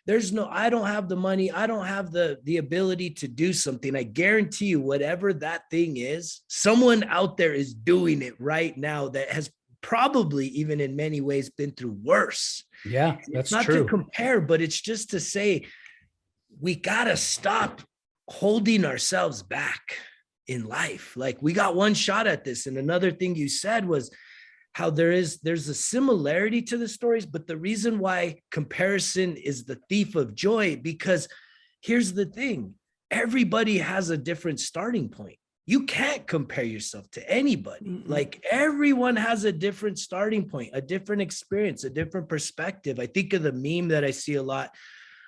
[SPEAKER 3] don't have the money. I don't have the ability to do something. I guarantee you, whatever that thing is, someone out there is doing it right now that has probably, even in many ways, been through worse.
[SPEAKER 1] Yeah, that's
[SPEAKER 3] not
[SPEAKER 1] true.
[SPEAKER 3] To compare, but it's just to say, we got to stop holding ourselves back in life. Like, we got one shot at this. And another thing you said was how there's a similarity to the stories, but the reason why comparison is the thief of joy, because here's the thing, everybody has a different starting point. You can't compare yourself to anybody. Mm-hmm. Like, everyone has a different starting point, a different experience, a different perspective. I think of the meme that I see a lot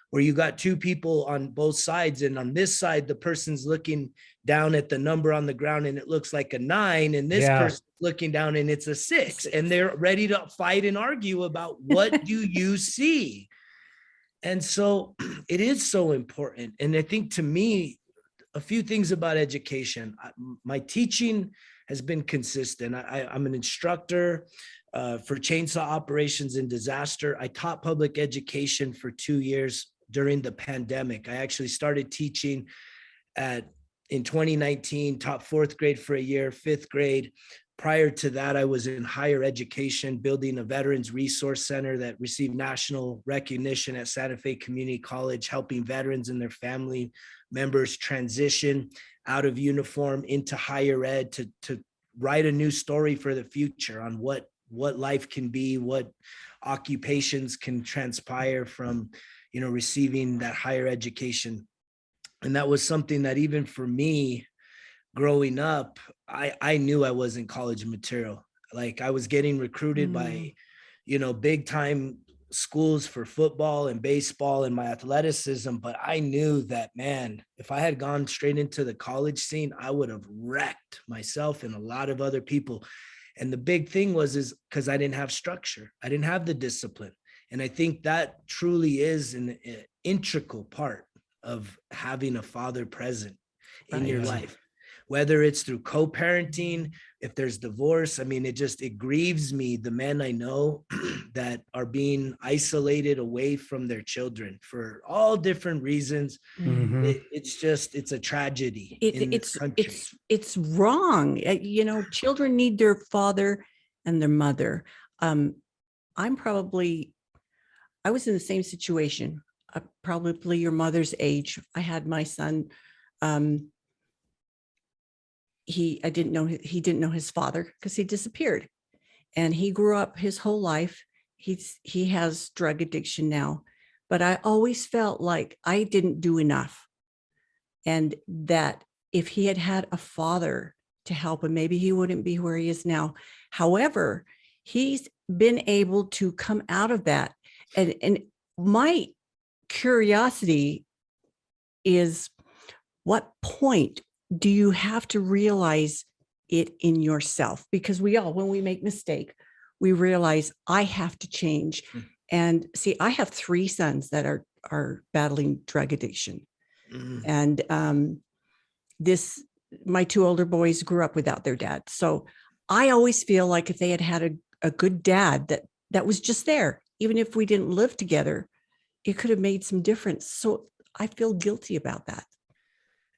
[SPEAKER 3] where you got two people on both sides. And on this side, the person's looking down at the number on the ground and it looks like a 9. And this person looking down and it's a 6. And they're ready to fight and argue about what do you see? And so it is so important. And I think to me, a few things about education. My teaching has been consistent. I'm an instructor for chainsaw operations and disaster. I taught public education for 2 years during the pandemic. I actually started teaching in 2019, taught 4th grade for a year, 5th grade. Prior to that, I was in higher education, building a veterans resource center that received national recognition at Santa Fe Community College, helping veterans and their family members transition out of uniform into higher ed to write a new story for the future on what life can be, what occupations can transpire from, receiving that higher education. And that was something that even for me growing up, I knew I wasn't college material. Like I was getting recruited by, big time schools for football and baseball and my athleticism. But I knew that, man, if I had gone straight into the college scene, I would have wrecked myself and a lot of other people. And the big thing is because I didn't have structure. I didn't have the discipline. And I think that truly is an integral part of having a father present in your life, whether it's through co-parenting, if there's divorce. I mean, it grieves me, the men I know that are being isolated away from their children for all different reasons. It's a tragedy in this country.
[SPEAKER 2] It's wrong. Children need their father and their mother. I was in the same situation, probably your mother's age. I had my son. He didn't know his father because he disappeared, and he grew up his whole life. He has drug addiction now, but I always felt like I didn't do enough, and that if he had had a father to help him, maybe he wouldn't be where he is now. However, he's been able to come out of that. And my curiosity is, what point do you have to realize it in yourself? Because when we make mistake, we realize I have to change. And see, I have 3 sons that are battling drug addiction. And my 2 older boys grew up without their dad. So I always feel like if they had a good dad that was just there, even if we didn't live together, it could have made some difference. So I feel guilty about that.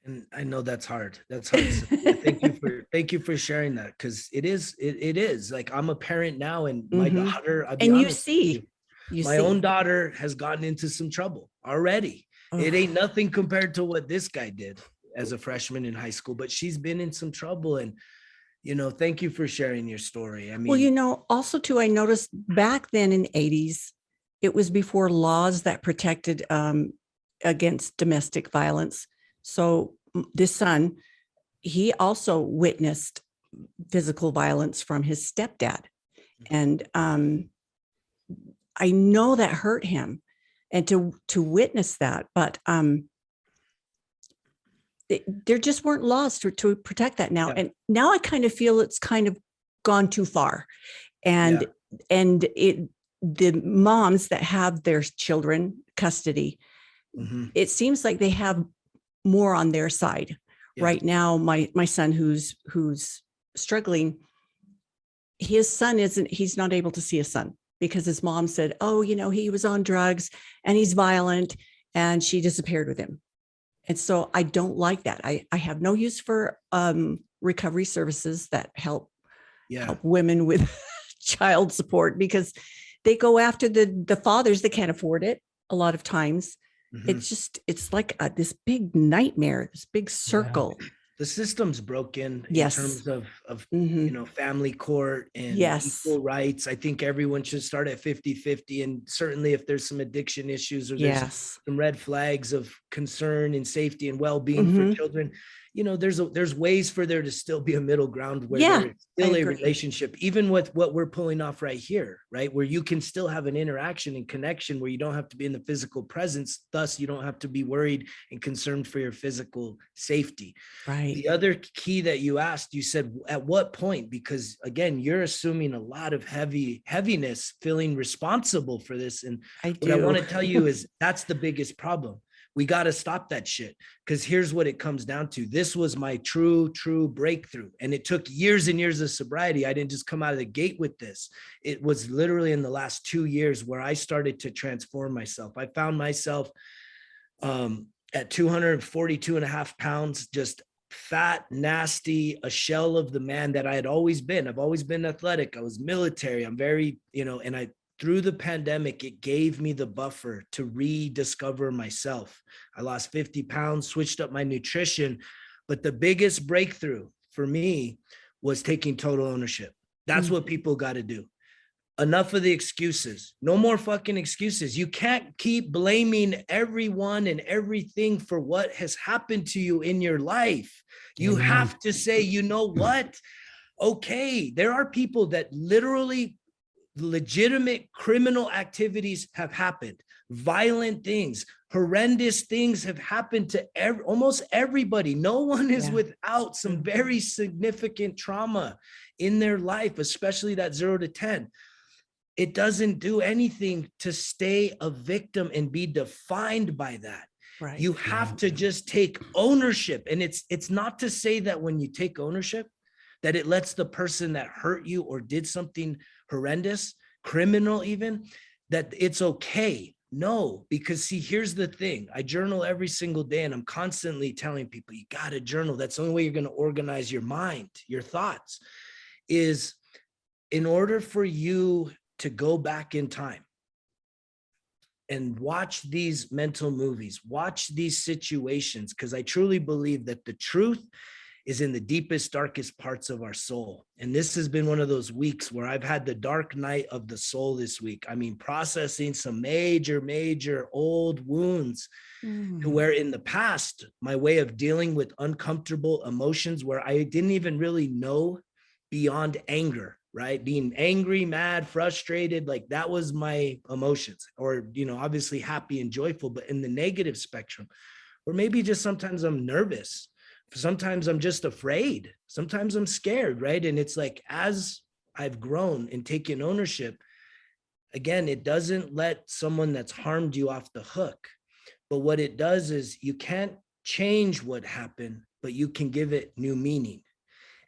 [SPEAKER 3] And I know that's hard. That's hard. Thank you for sharing that. Cause it is like, I'm a parent now, and my daughter, my own daughter has gotten into some trouble already. It ain't nothing compared to what this guy did as a freshman in high school, but she's been in some trouble. And, thank you for sharing your story. I mean,
[SPEAKER 2] also too, I noticed back then in the 80s, it was before laws that protected against domestic violence. So this son, he also witnessed physical violence from his stepdad. And I know that hurt him, and to witness that, but there just weren't laws to protect that now. And now I kind of feel it's kind of gone too far. And the moms that have their children custody, it seems like they have more on their side. Right now, my son who's struggling, his son he's not able to see his son because his mom said, he was on drugs and he's violent, and she disappeared with him. And so I don't like that. I have no use for recovery services that help women with child support, because they go after the fathers that can't afford it a lot of times. It's like this big nightmare, this big circle.
[SPEAKER 3] The system's broken in terms of family court and equal rights. I think everyone should start at 50-50. And certainly if there's some addiction issues or there's some red flags of concern and safety and well-being for children, you know, there's ways for there to still be a middle ground where
[SPEAKER 2] Yeah,
[SPEAKER 3] there's still
[SPEAKER 2] I
[SPEAKER 3] a
[SPEAKER 2] agree.
[SPEAKER 3] relationship, even with what we're pulling off right here, right? Where you can still have an interaction and connection where you don't have to be in the physical presence. Thus, you don't have to be worried and concerned for your physical safety.
[SPEAKER 2] Right.
[SPEAKER 3] The other key that you asked, you said, at what point? Because again, you're assuming a lot of heaviness, feeling responsible for this. And
[SPEAKER 2] I
[SPEAKER 3] what I
[SPEAKER 2] do.
[SPEAKER 3] want to tell you is that's the biggest problem. We got to stop that shit, because here's what it comes down to. This was my true breakthrough. And it took years and years of sobriety. I didn't just come out of the gate with this. It was literally in the last 2 years where I started to transform myself. I found myself at 242.5 pounds, just fat, nasty, a shell of the man that I had always been. I've always been athletic. I was military. I'm very, you know, and through the pandemic, it gave me the buffer to rediscover myself. I lost 50 pounds, switched up my nutrition. But the biggest breakthrough for me was taking total ownership. That's what people got to do. Enough of the excuses. No more fucking excuses. You can't keep blaming everyone and everything for what has happened to you in your life. You have to say, you know what? Okay, there are people that literally legitimate criminal activities have happened. Violent things, horrendous things have happened to almost everybody. No one is without some very significant trauma in their life, especially that 0 to 10. It doesn't do anything to stay a victim and be defined by that.
[SPEAKER 2] Right.
[SPEAKER 3] You have to just take ownership. And it's not to say that when you take ownership, that it lets the person that hurt you or did something horrendous, criminal even, that it's okay. No, because see, here's the thing. I journal every single day, and I'm constantly telling people, you got to journal. That's the only way you're going to organize your mind, your thoughts, is in order for you to go back in time and watch these mental movies, watch these situations, because I truly believe that the truth is in the deepest, darkest parts of our soul. And this has been one of those weeks where I've had the dark night of the soul this week. I mean, processing some major old wounds to where in the past, my way of dealing with uncomfortable emotions where I didn't even really know beyond anger, right? Being angry, mad, frustrated, like that was my emotions, or, you know, obviously happy and joyful, but in the negative spectrum, or maybe just sometimes I'm nervous. Sometimes I'm just afraid. Sometimes I'm scared, right? And it's like, as I've grown and taken ownership, again, it doesn't let someone that's harmed you off the hook. But what it does is you can't change what happened, but you can give it new meaning.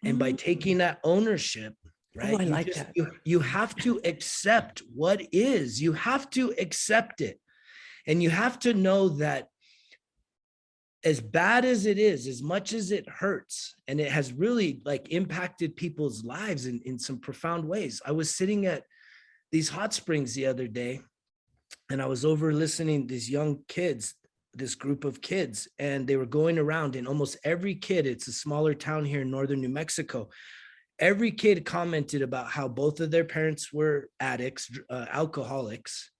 [SPEAKER 3] And by taking that ownership, right?
[SPEAKER 2] I like that.
[SPEAKER 3] You have to accept what is. You have to accept it. And you have to know that as bad as it is, as much as it hurts, and it has really like impacted people's lives in some profound ways. I was sitting at these hot springs the other day, and I was over listening to these young kids, this group of kids, and they were going around, and almost every kid, it's a smaller town here in northern New Mexico, every kid commented about how both of their parents were addicts, alcoholics,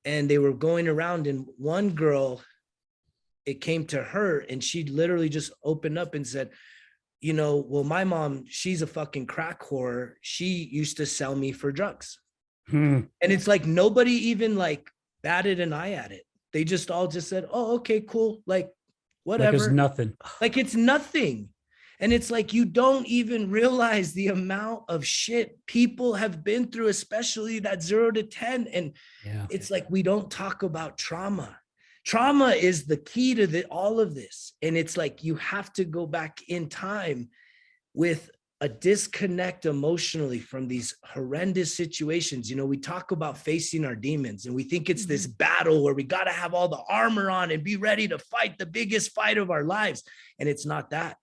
[SPEAKER 3] and they were going around, and one girl, it came to her and she literally just opened up and said, you know, well, my mom, she's a fucking crack whore. She used to sell me for drugs. And it's like, nobody even like batted an eye at it. They just all just said, oh, okay, cool. Like whatever.
[SPEAKER 1] Like it's nothing.
[SPEAKER 3] Like it's nothing. And it's like, you don't even realize the amount of shit people have been through, especially that 0 to 10. And it's like, we don't talk about trauma. Trauma is the key to all of this. And it's like, you have to go back in time with a disconnect emotionally from these horrendous situations. You know, we talk about facing our demons and we think it's this battle where we got to have all the armor on and be ready to fight the biggest fight of our lives. And it's not that.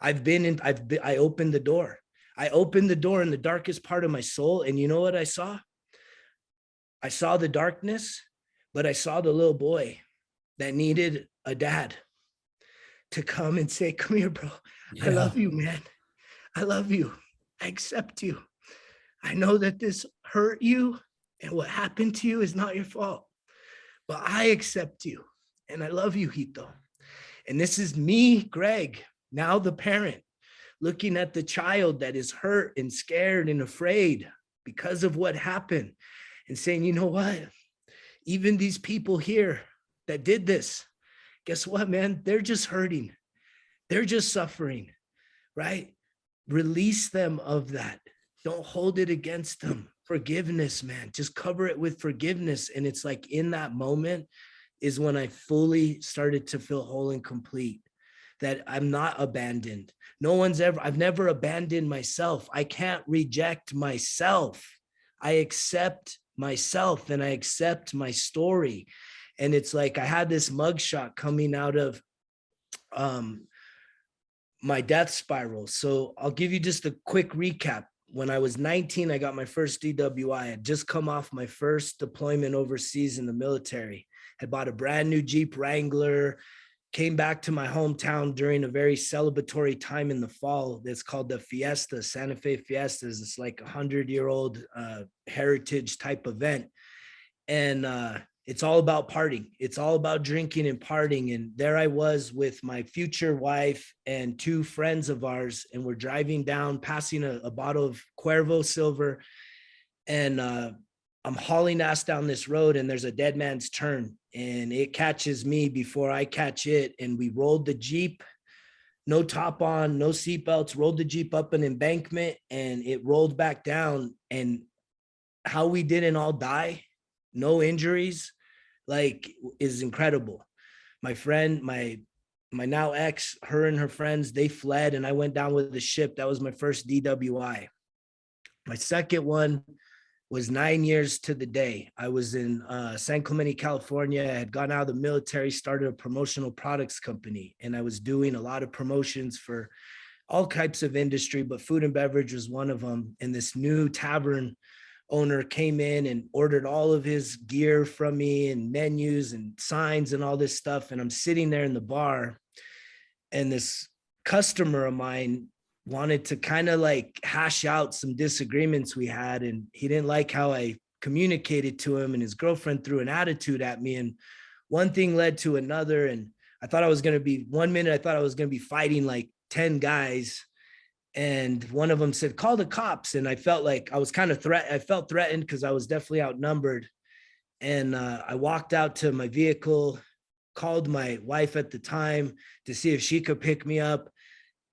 [SPEAKER 3] I opened the door. I opened the door in the darkest part of my soul. And you know what I saw? I saw the darkness, but I saw the little boy that needed a dad to come and say, come here, bro. I love you, man. I love you. I accept you. I know that this hurt you and what happened to you is not your fault, but I accept you and I love you, Hito. And this is me, Greg, Now the parent looking at the child that is hurt and scared and afraid because of what happened and saying, you know what? Even these people here that did this, guess what, man? They're just hurting. They're just suffering, right? Release them of that. Don't hold it against them. Forgiveness, man. Just cover it with forgiveness. And it's like in that moment is when I fully started to feel whole and complete, that I'm not abandoned. I've never abandoned myself. I can't reject myself. I accept myself and I accept my story. And it's like I had this mugshot coming out of my death spiral. So I'll give you just a quick recap. When I was 19, I got my first DWI. I had just come off my first deployment overseas in the military. Had bought a brand new Jeep Wrangler, came back to my hometown during a very celebratory time in the fall. That's called the Fiesta, Santa Fe Fiestas. It's like 100-year-old heritage type event. And it's all about partying. It's all about drinking and partying. And there I was with my future wife and two friends of ours. And we're driving down, passing a bottle of Cuervo Silver. And I'm hauling ass down this road and there's a dead man's turn and it catches me before I catch it. And we rolled the Jeep, no top on, no seatbelts, rolled the Jeep up an embankment and it rolled back down. And how we didn't all die, no injuries, like, is incredible. My friend, my now ex, her and her friends, they fled and I went down with the ship. That was my first DWI. My second one was 9 years to the day. I was in San Clemente, California. I had gone out of the military, started a promotional products company, and I was doing a lot of promotions for all types of industry, but food and beverage was one of them. And this new tavern owner came in and ordered all of his gear from me and menus and signs and all this stuff. And I'm sitting there in the bar and this customer of mine wanted to kind of like hash out some disagreements we had. And he didn't like how I communicated to him, and his girlfriend threw an attitude at me. And one thing led to another. And I thought I was going to be, one minute, I thought I was going to be fighting like 10 guys. And one of them said, call the cops. And I felt like I was kind of I felt threatened because I was definitely outnumbered. And I walked out to my vehicle, called my wife at the time to see if she could pick me up.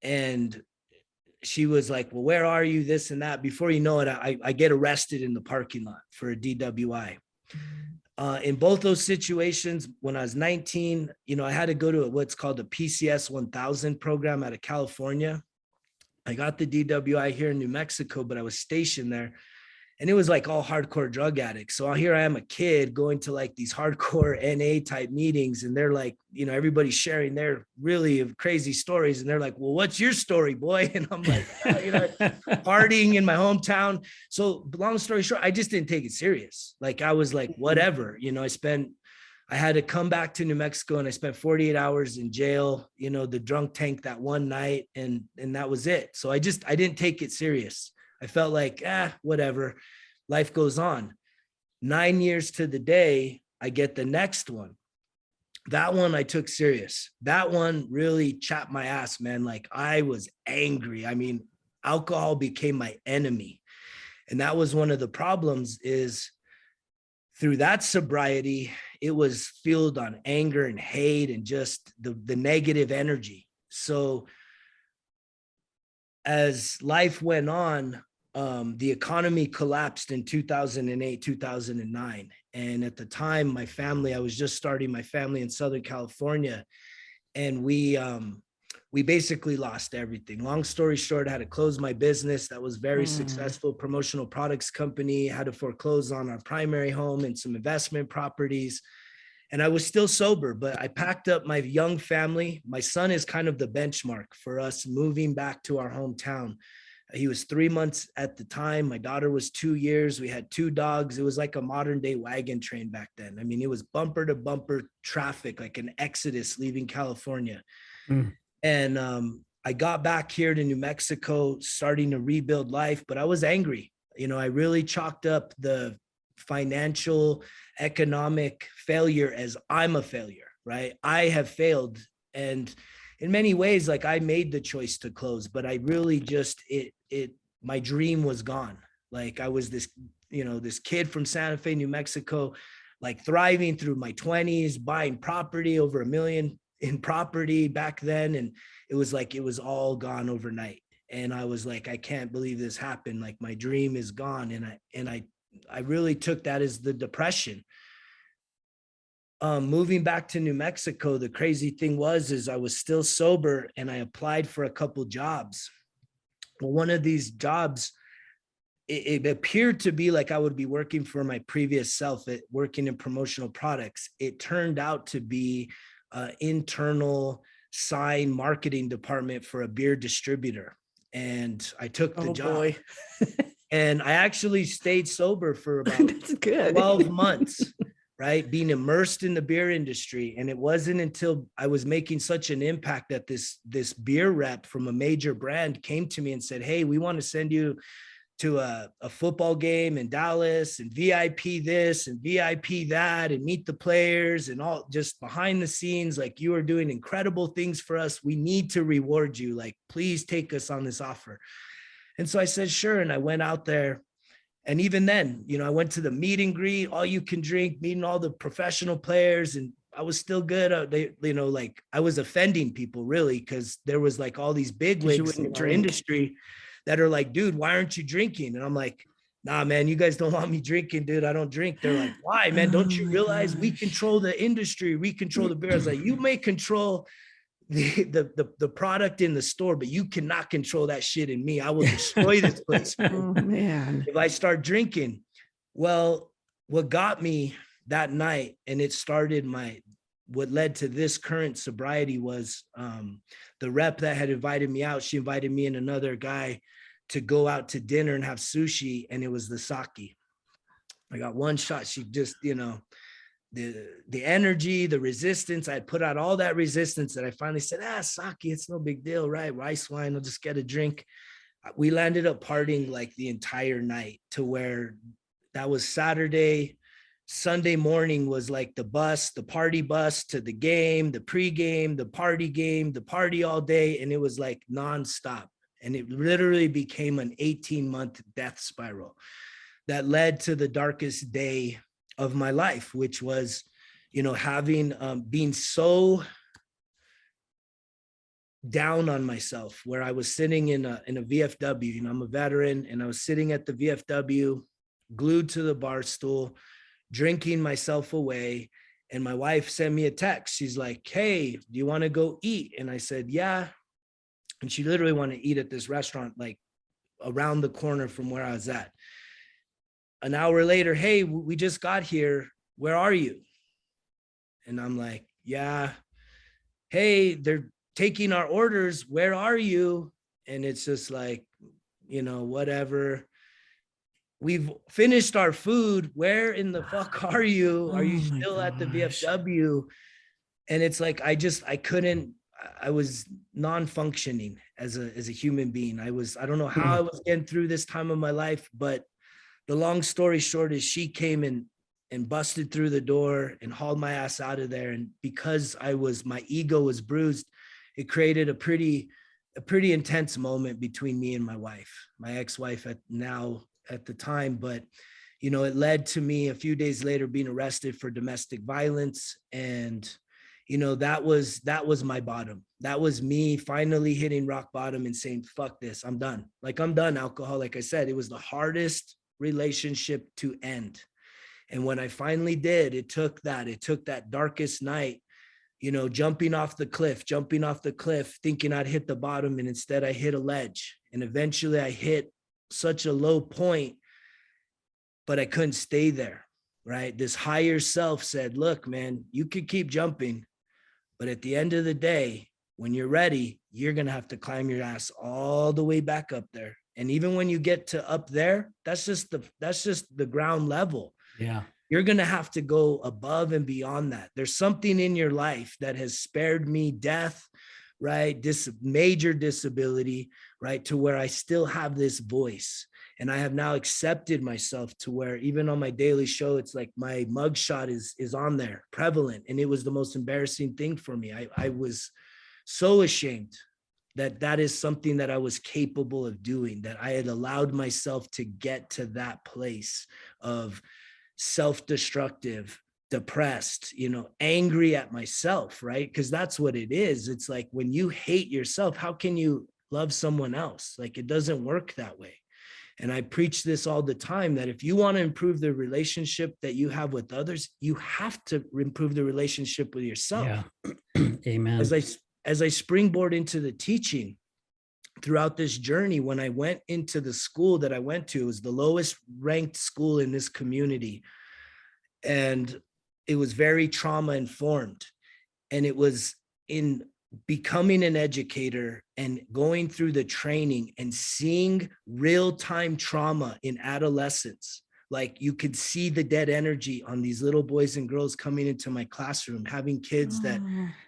[SPEAKER 3] And she was like, well, where are you? This and that. Before you know it, I get arrested in the parking lot for a DWI. In both those situations, when I was 19, I had to go to what's called a PCS 1000 program out of California. I got the DWI here in New Mexico, but I was stationed there. And it was like all hardcore drug addicts. So here I am, a kid going to like these hardcore NA type meetings. And they're like, everybody's sharing their really crazy stories. And they're like, well, what's your story, boy? And I'm like, partying in my hometown. So long story short, I just didn't take it serious. Like I was like, whatever, I had to come back to New Mexico and I spent 48 hours in jail, the drunk tank that one night. And that was it. So I didn't take it serious. I felt like, whatever, life goes on. 9 years to the day, I get the next one. That one I took serious. That one really chapped my ass, man. Like I was angry. I mean, alcohol became my enemy. And that was one of the problems is through that sobriety, it was fueled on anger and hate and just the negative energy. So as life went on, the economy collapsed in 2008, 2009. And at the time, I was just starting my family in Southern California. And we basically lost everything. Long story short, I had to close my business. That was very successful promotional products company. I had to foreclose on our primary home and some investment properties. And I was still sober, but I packed up my young family. My son is kind of the benchmark for us moving back to our hometown. He was 3 months at the time. My daughter was 2 years. We had 2 dogs. It was like a modern day wagon train back then. I mean, it was bumper to bumper traffic, like an exodus leaving California. And I got back here to New Mexico, starting to rebuild life, but I was angry. I really chalked up the financial, economic failure as I'm a failure, right? I have failed. And in many ways, like I made the choice to close, but I really just, my dream was gone. Like I was this, this kid from Santa Fe, New Mexico, like thriving through my 20s, buying property, over $1 million in property back then. And it was like, it was all gone overnight. And I was like, I can't believe this happened. Like my dream is gone. And I really took that as the depression. Moving back to New Mexico, the crazy thing is I was still sober and I applied for a couple jobs. Well, one of these jobs, it appeared to be like I would be working for my previous self, working in promotional products. It turned out to be internal sign marketing department for a beer distributor. And I took the job. Boy. And I actually stayed sober for about 12 months, right? Being immersed in the beer industry. And it wasn't until I was making such an impact that this beer rep from a major brand came to me and said, hey, we want to send you to a football game in Dallas and VIP this and VIP that and meet the players and all, just behind the scenes. Like, you are doing incredible things for us. We need to reward you. Like, please take us on this offer. And so I said, sure. And I went out there. And even then, I went to the meet and greet, all you can drink, meeting all the professional players. And I was still good. Like I was offending people really, because there was like all these bigwigs in our industry that are like, dude, why aren't you drinking? And I'm like, nah, man, you guys don't want me drinking, dude. I don't drink. They're like, why, man? Don't you realize we control the industry? We control the beer. I was like, you may control the product in the store, but you cannot control that shit in me. I will destroy this place.
[SPEAKER 2] Oh man.
[SPEAKER 3] If I start drinking. Well, what got me that night, and it started what led to this current sobriety, was the rep that had invited me out. She invited me and another guy to go out to dinner and have sushi, and it was the sake. I got one shot. She just, the energy, the resistance, I had put out all that resistance that I finally said, sake, it's no big deal, right? Rice wine, I'll just get a drink. We landed up partying like the entire night, to where that was Saturday. Sunday morning was like the party bus to the game, the pregame, the party all day. And it was like nonstop. And it literally became an 18-month death spiral that led to the darkest day of my life, which was, having, being so down on myself, where I was sitting in a VFW, I'm a veteran, and I was sitting at the VFW, glued to the bar stool, drinking myself away. And my wife sent me a text. She's like, hey, do you want to go eat? And I said, yeah. And she literally wanted to eat at this restaurant, like around the corner from where I was at. An hour later, hey, we just got here. Where are you? And I'm like, yeah. Hey, they're taking our orders. Where are you? And it's just like, whatever. We've finished our food. Where in the fuck are you? Are you still at the VFW? And it's like, I was non-functioning as a human being. I don't know how I was getting through this time of my life, but the long story short is she came and busted through the door and hauled my ass out of there. And because my ego was bruised, it created a pretty intense moment between me and my wife, my ex-wife at the time. But, it led to me a few days later being arrested for domestic violence. And, that was my bottom. That was me finally hitting rock bottom and saying, fuck this, I'm done. Like, I'm done. Alcohol, like I said, it was the hardest relationship to end. And when I finally did, it took that darkest night, jumping off the cliff, thinking I'd hit the bottom. And instead I hit a ledge. And eventually I hit such a low point, but I couldn't stay there, right? This higher self said, look, man, you could keep jumping, but at the end of the day, when you're ready, you're going to have to climb your ass all the way back up there. And even when you get to up there, that's just the ground level. Yeah. You're going to have to go above and beyond that. There's something in your life that has spared me death, right? This major disability, right? To where I still have this voice. And I have now accepted myself to where even on my daily show, it's like my mugshot is on there, prevalent. And it was the most embarrassing thing for me. I was so ashamed that that is something that I was capable of doing, that I had allowed myself to get to that place of self-destructive, depressed, angry at myself, right? Because that's what it is. It's like when you hate yourself, how can you love someone else? Like, it doesn't work that way. And I preach this all the time, that if you want to improve the relationship that you have with others, you have to improve the relationship with yourself.
[SPEAKER 1] Yeah. Amen.
[SPEAKER 3] As I springboard into the teaching throughout this journey, when I went into the school that I went to, it was the lowest ranked school in this community. And it was very trauma informed. And it was in becoming an educator and going through the training and seeing real-time trauma in adolescence. Like, you could see the dead energy on these little boys and girls coming into my classroom, having kids that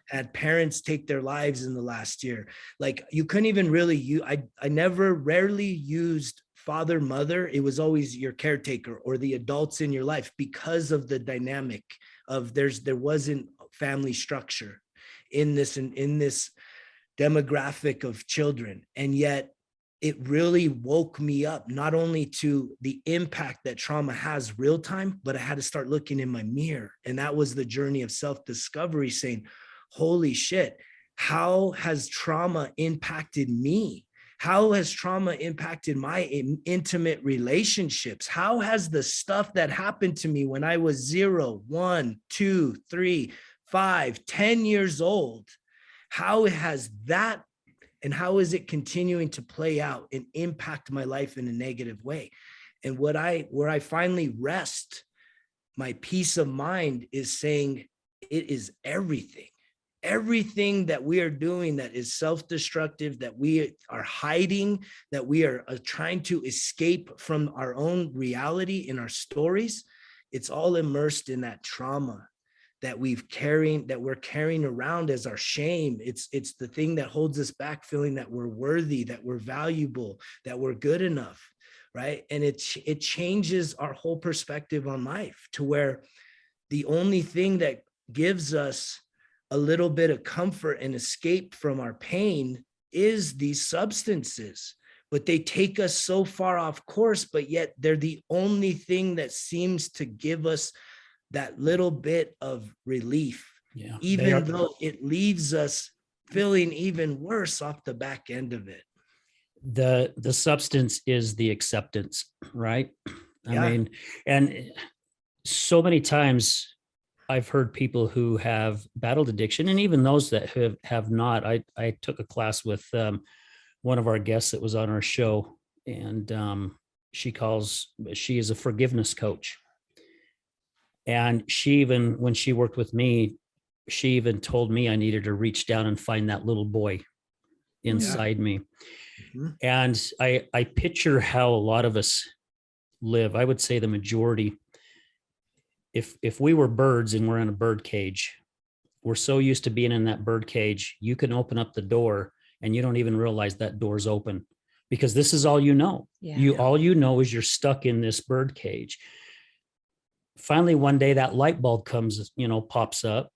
[SPEAKER 3] had parents take their lives in the last year. Like, you couldn't even really use, I never rarely used father, mother. It was always your caretaker or the adults in your life, because of the dynamic of there wasn't family structure in this demographic of children. And yet it really woke me up, not only to the impact that trauma has real time, but I had to start looking in my mirror. And that was the journey of self-discovery, saying, holy shit, how has trauma impacted me? How has trauma impacted my intimate relationships? How has the stuff that happened to me when I was 0, 1, 2, 3, 5, 10 years old, how has that, and how is it continuing to play out and impact my life in a negative way? And where I finally rest my peace of mind is saying, it is everything. Everything that we are doing that is self-destructive, that we are hiding, that we are trying to escape from our own reality in our stories, it's all immersed in that trauma that we're carrying around as our shame. It's the thing that holds us back, feeling that we're worthy, that we're valuable, that we're good enough, right? And it changes our whole perspective on life, to where the only thing that gives us a little bit of comfort and escape from our pain is these substances. But they take us so far off course, but yet they're the only thing that seems to give us that little bit of relief, even though it leaves us feeling even worse off the back end of it.
[SPEAKER 1] The substance is the acceptance, right?
[SPEAKER 3] Yeah.
[SPEAKER 1] I mean, and so many times I've heard people who have battled addiction, and even those that have not. I took a class with one of our guests that was on our show, and she is a forgiveness coach. And she even, when she worked with me, she even told me I needed to reach down and find that little boy inside me. Mm-hmm. And I picture how a lot of us live. I would say the majority. If we were birds and we're in a bird cage, we're so used to being in that bird cage, you can open up the door and you don't even realize that door's open, because this is all you know. All you know is you're stuck in this bird cage. Finally, one day that light bulb pops up,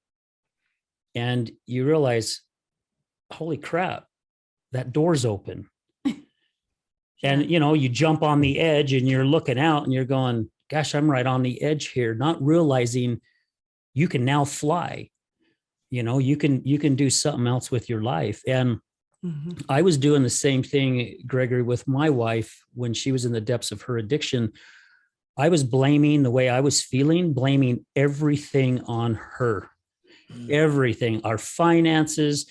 [SPEAKER 1] and you realize, holy crap, that door's open. And, you jump on the edge and you're looking out and you're going, gosh, I'm right on the edge here, not realizing you can now fly. You can do something else with your life. And I was doing the same thing, Gregory, with my wife when she was in the depths of her addiction. I was blaming the way I was feeling, blaming everything on her, everything, our finances,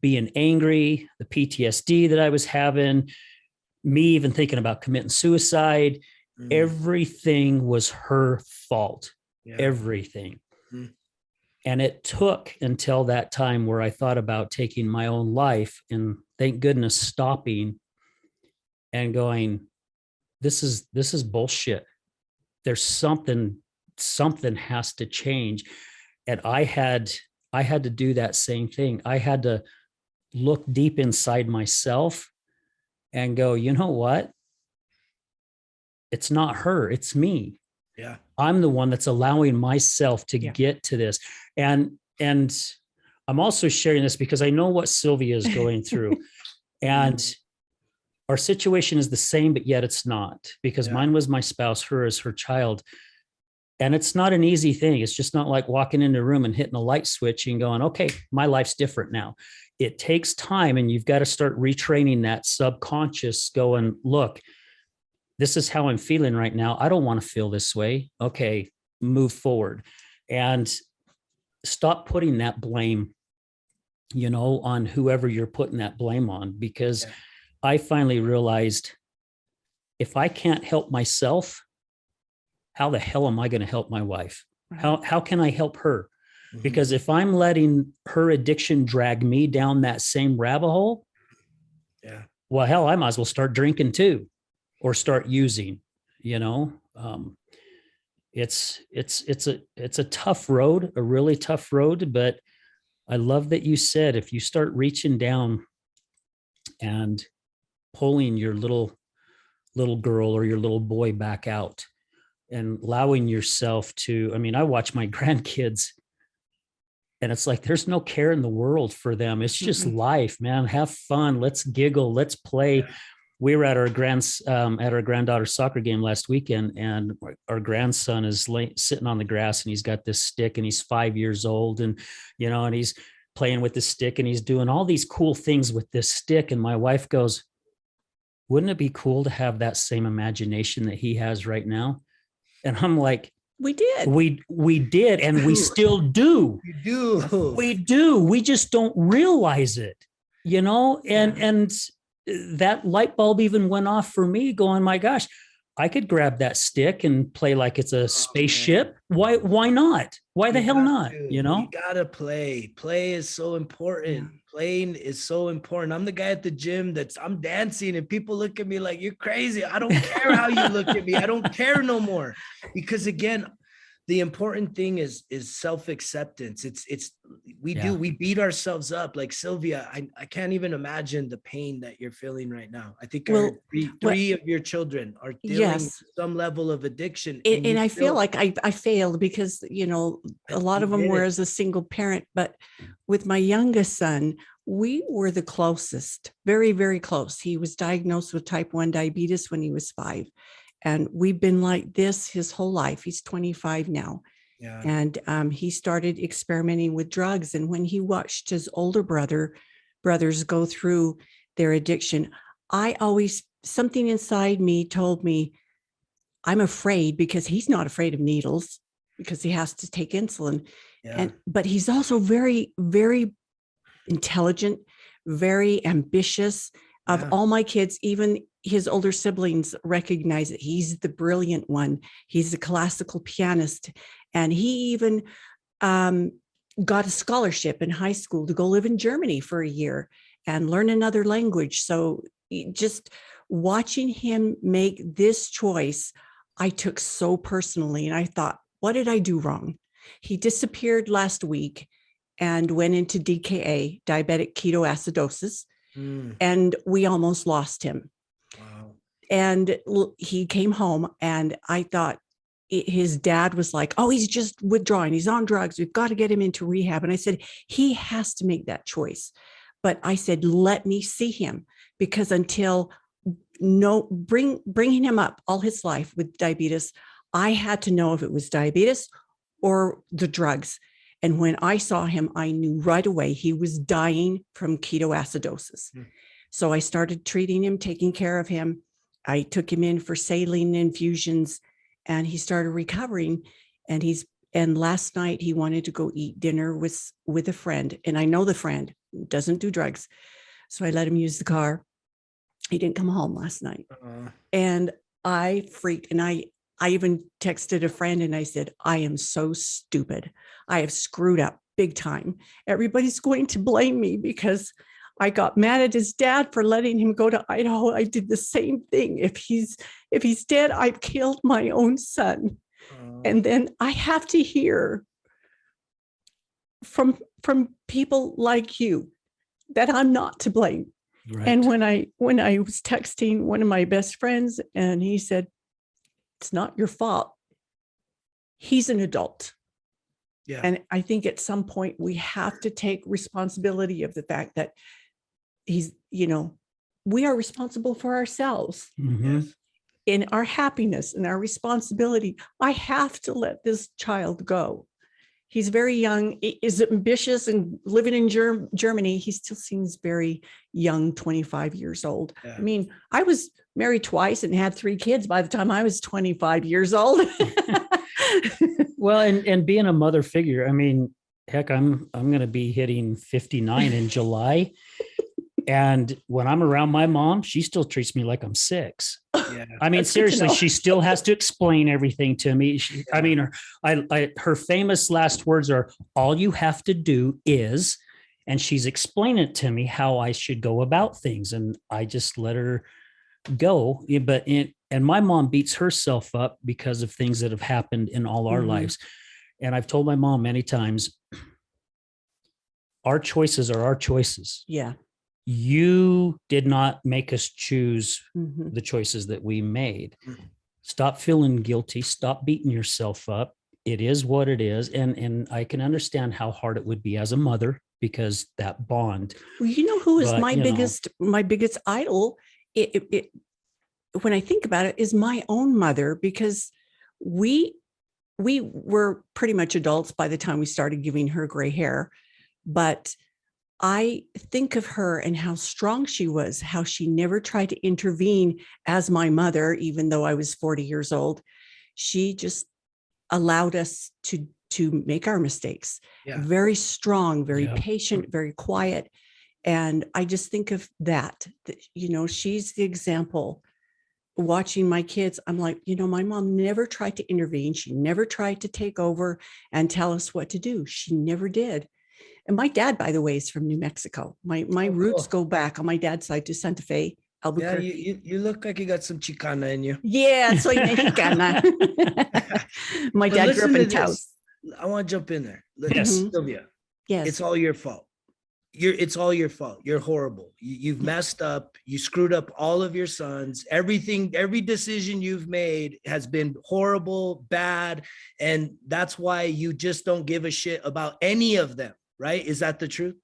[SPEAKER 1] being angry, the PTSD that I was having, me even thinking about committing suicide. Everything was her fault, everything. And it took until that time where I thought about taking my own life, and thank goodness stopping and going, this is bullshit. There's something has to change. And I had to do that same thing. I had to look deep inside myself and go, you know what? It's not her, it's me.
[SPEAKER 3] Yeah. I'm
[SPEAKER 1] the one that's allowing myself to get to this. And I'm also sharing this because I know what Sylvia is going through. And our situation is the same, but yet it's not, because mine was my spouse, her is her child. And it's not an easy thing. It's just not like walking into a room and hitting a light switch and going, okay, my life's different now. It takes time, and you've got to start retraining that subconscious going, look, this is how I'm feeling right now. I don't want to feel this way. Okay, move forward and stop putting that blame, on whoever you're putting that blame on, because I finally realized if I can't help myself, how the hell am I going to help my wife? How can I help her? Because if I'm letting her addiction drag me down that same rabbit hole, well, hell, I might as well start drinking too, or start using. It's a tough road, a really tough road. But I love that you said if you start reaching down and pulling your little girl or your little boy back out and allowing yourself to, I watch my grandkids, and it's like there's no care in the world for them. It's just life, man. Have fun. Let's giggle. Let's play. We were at our granddaughter's soccer game last weekend, and our grandson is sitting on the grass, and he's got this stick, and he's 5 years old, and and he's playing with the stick, and he's doing all these cool things with this stick. And my wife goes, "Wouldn't it be cool to have that same imagination that he has right now?" And I'm like, we did, and we still do. We do. We just don't realize it, and that light bulb even went off for me going, my gosh, I could grab that stick and play like it's a spaceship. Man. Why not? Why the hell not? You
[SPEAKER 3] gotta play. Play is so important. Playing is so important. I'm the guy at the gym I'm dancing, and people look at me like, you're crazy. I don't care how you look at me. I don't care no more. Because again, the important thing is self-acceptance. We beat ourselves up. Like Sylvia, I can't even imagine the pain that you're feeling right now. I think three of your children are dealing with some level of addiction.
[SPEAKER 2] And I feel like I failed because, a lot of them were as a single parent, but with my youngest son, we were the closest, very, very close. He was diagnosed with type 1 diabetes when he was 5. And we've been like this his whole life. He's 25 now. Yeah. And he started experimenting with drugs. And when he watched his older brothers go through their addiction, something inside me told me, I'm afraid, because he's not afraid of needles because he has to take insulin. Yeah. But he's also very, very intelligent, very ambitious. Of all my kids, even his older siblings recognize that he's the brilliant one. He's a classical pianist. And he even got a scholarship in high school to go live in Germany for a year and learn another language. So just watching him make this choice, I took so personally. And I thought, what did I do wrong? He disappeared last week and went into DKA, diabetic ketoacidosis. And we almost lost him. Wow. And he came home, and I thought his dad was like, oh, he's just withdrawing. He's on drugs. We've got to get him into rehab. And I said, he has to make that choice. But I said, let me see him, because bringing him up all his life with diabetes, I had to know if it was diabetes or the drugs. And when I saw him, I knew right away he was dying from ketoacidosis. So I started treating him, taking care of him. I took him in for saline infusions, and he started recovering. And last night he wanted to go eat dinner with a friend. And I know the friend doesn't do drugs. So I let him use the car. He didn't come home last night. And I freaked, and I even texted a friend and I said, I am so stupid. I have screwed up big time. Everybody's going to blame me because I got mad at his dad for letting him go to Idaho. I did the same thing. If he's dead, I've killed my own son. And then I have to hear from people like you that I'm not to blame. Right. And when I was texting one of my best friends, and he said, it's not your fault. He's an adult.
[SPEAKER 3] Yeah.
[SPEAKER 2] And I think at some point we have to take responsibility of the fact that he's, we are responsible for ourselves
[SPEAKER 1] Mhm.
[SPEAKER 2] in our happiness and our responsibility. I have to let this child go. He's very young, is ambitious, and living in Germany. He still seems very young, 25 years old.
[SPEAKER 3] Yeah.
[SPEAKER 2] I mean, I was married twice and had 3 kids by the time I was 25 years old.
[SPEAKER 1] Well, and being a mother figure, I mean, heck, I'm going to be hitting 59 in July. And when I'm around my mom, she still treats me like I'm 6.
[SPEAKER 3] Yeah.
[SPEAKER 1] I mean,
[SPEAKER 2] That's good to
[SPEAKER 1] seriously,
[SPEAKER 2] know.
[SPEAKER 1] she still has to explain everything to me. I mean, her famous last words are, "All you have to do is," and she's explaining it to me how I should go about things. And I just let her go. And my mom beats herself up because of things that have happened in all our
[SPEAKER 2] Mhm.
[SPEAKER 1] lives. And I've told my mom many times, our choices are our choices.
[SPEAKER 2] Yeah.
[SPEAKER 1] You did not make us choose
[SPEAKER 2] Mhm.
[SPEAKER 1] the choices that we made.
[SPEAKER 3] Mhm.
[SPEAKER 1] Stop feeling guilty. Stop beating yourself up. It is what it is. And I can understand how hard it would be as a mother, because that bond.
[SPEAKER 2] Well, you know who is
[SPEAKER 1] But,
[SPEAKER 2] my biggest idol? When I think about it, is my own mother, because we were pretty much adults by the time we started giving her gray hair. But I think of her and how strong she was, how she never tried to intervene as my mother, even though I was 40 years old. She just allowed us to make our mistakes.
[SPEAKER 3] Yeah.
[SPEAKER 2] Very strong, very
[SPEAKER 1] Yeah.
[SPEAKER 2] patient, very quiet. And I just think of that, she's the example. Watching my kids, I'm like, my mom never tried to intervene. She never tried to take over and tell us what to do. She never did. And my dad, by the way, is from New Mexico. My roots go back on my dad's side to Santa Fe,
[SPEAKER 3] Yeah,
[SPEAKER 2] Albuquerque.
[SPEAKER 3] you look like you got some Chicana in you.
[SPEAKER 2] Yeah, soy mexicana. My
[SPEAKER 3] But
[SPEAKER 2] dad grew
[SPEAKER 3] listen
[SPEAKER 2] up
[SPEAKER 3] to
[SPEAKER 2] in Taos.
[SPEAKER 3] this. I want to jump in there.
[SPEAKER 1] Yes.
[SPEAKER 2] Mhm.
[SPEAKER 3] Sylvia,
[SPEAKER 2] Yes.
[SPEAKER 3] it's all your fault. It's all your fault. You're horrible. You've messed up. You screwed up all of your sons. Every decision you've made has been horrible, bad. And that's why you just don't give a shit about any of them, right? Is that the truth?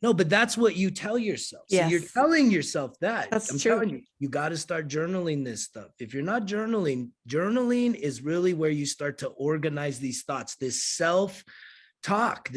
[SPEAKER 3] No, but that's what you tell yourself. So you're
[SPEAKER 2] Yes.
[SPEAKER 3] telling yourself that.
[SPEAKER 2] That's
[SPEAKER 3] I'm
[SPEAKER 2] true.
[SPEAKER 3] telling you got to start journaling this stuff. If you're not journaling is really where you start to organize these thoughts, this self-talk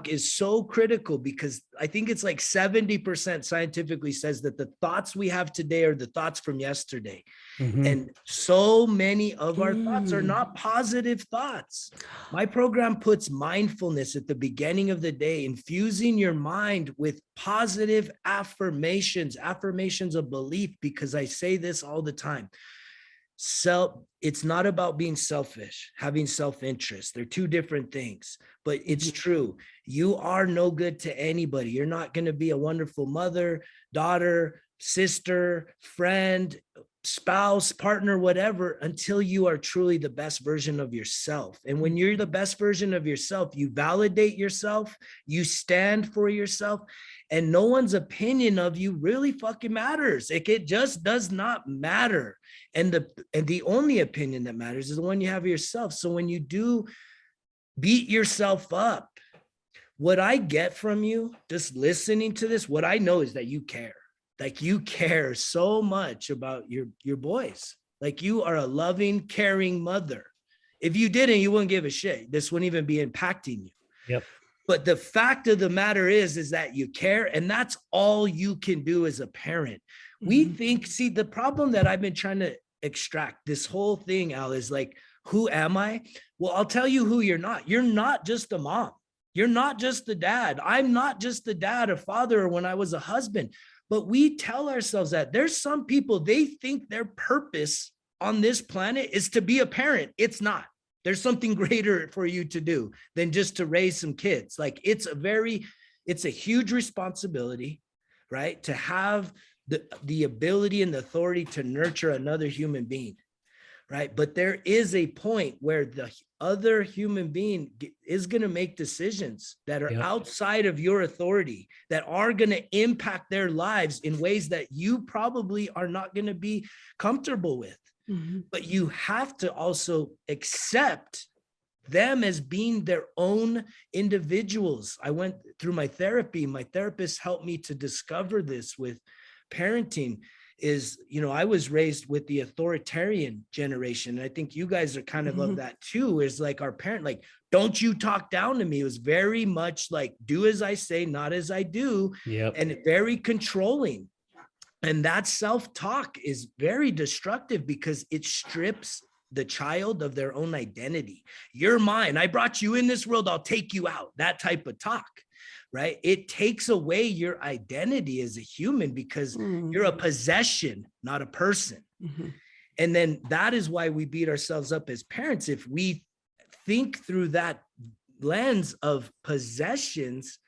[SPEAKER 3] is so critical, because I think it's like 70% scientifically says that the thoughts we have today are the thoughts from yesterday.
[SPEAKER 1] Mhm.
[SPEAKER 3] And so many of our thoughts are not positive thoughts. My program puts mindfulness at the beginning of the day, infusing your mind with positive affirmations of belief, because I say this all the time. It's not about being selfish, having self-interest. They're two different things, but it's true. You are no good to anybody. You're not going to be a wonderful mother, daughter, sister, friend, spouse, partner, whatever, until you are truly the best version of yourself. And when you're the best version of yourself, you validate yourself, you stand for yourself, and no one's opinion of you really fucking matters. It just does not matter. And the only opinion that matters is the one you have of yourself. So when you do beat yourself up, what I get from you just listening to this, what I know is that you care. Like, you care so much about your boys. Like, you are a loving, caring mother. If you didn't, you wouldn't give a shit. This wouldn't even be impacting you.
[SPEAKER 1] Yep.
[SPEAKER 3] But the fact of the matter is that you care, and that's all you can do as a parent. We think, see, the problem that I've been trying to extract this whole thing, Al, is like, who am I? Well, I'll tell you who you're not. You're not just a mom. You're not just the dad. I'm not just the dad, a father, or when I was a husband. But we tell ourselves that there's some people, they think their purpose on this planet is to be a parent. It's not. There's something greater for you to do than just to raise some kids. Like, it's a huge responsibility, right? To have the ability and the authority to nurture another human being, right? But there is a point where the other human being is going to make decisions that are outside of your authority, that are going to impact their lives in ways that you probably are not going to be comfortable with. But you have to also accept them as being their own individuals. I went through my therapy. My therapist helped me to discover this with parenting. Is, I was raised with the authoritarian generation. And I think you guys are kind of that too, is like our parent, like, don't you talk down to me. It was very much like, do as I say, not as I do.
[SPEAKER 1] Yep.
[SPEAKER 3] And very controlling. And that self-talk is very destructive because it strips the child of their own identity. You're mine. I brought you in this world. I'll take you out. That type of talk. Right? It takes away your identity as a human because you're a possession, not a person. And then that is why we beat ourselves up as parents. If we think through that lens of possessions,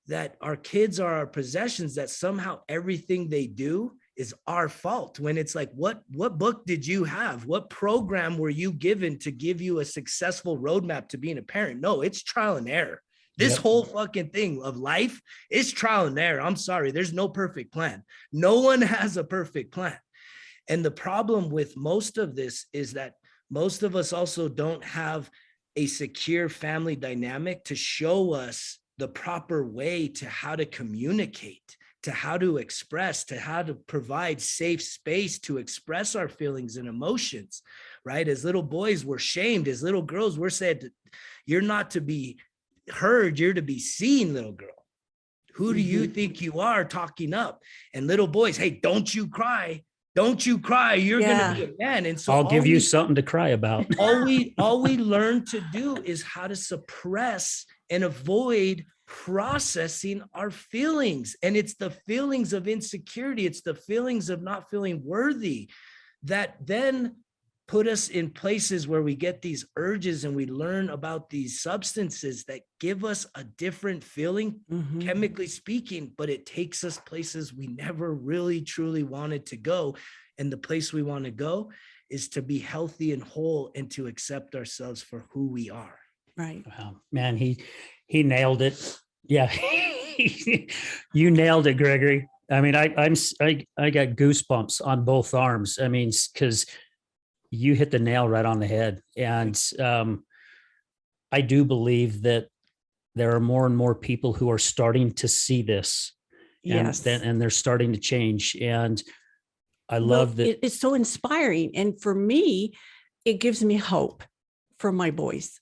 [SPEAKER 3] that our kids are our possessions, that somehow everything they do is our fault, when it's like, what book did you have? What program were you given to give you a successful roadmap to being a parent? No, it's trial and error. This whole fucking thing of life is trial and error. I'm sorry. There's no perfect plan. No one has a perfect plan. And the problem with most of this is that most of us also don't have a secure family dynamic to show us the proper way to how to communicate, to how to express, to how to provide safe space to express our feelings and emotions, right? As little boys, we're shamed. As little girls, we're said, you're not to be heard, you're to be seen, little girl. Who do you think you are talking up? And little boys, hey, don't you cry. Don't you cry. You're gonna be a man. And so
[SPEAKER 1] I'll give you something to cry about.
[SPEAKER 3] all we learn to do is how to suppress and avoid processing our feelings. And it's the feelings of insecurity, it's the feelings of not feeling worthy that then put us in places where we get these urges and we learn about these substances that give us a different feeling, chemically speaking, but it takes us places we never really truly wanted to go. And the place we want to go is to be healthy and whole and to accept ourselves for who we are.
[SPEAKER 2] Right.
[SPEAKER 1] Wow, man, he nailed it. Yeah. You nailed it, Gregory. I mean, I got goosebumps on both arms. I mean, because you hit the nail right on the head. And I do believe that there are more and more people who are starting to see this.
[SPEAKER 2] Yes.
[SPEAKER 1] And they're starting to change. And I love that.
[SPEAKER 2] It's so inspiring. And for me, it gives me hope for my boys,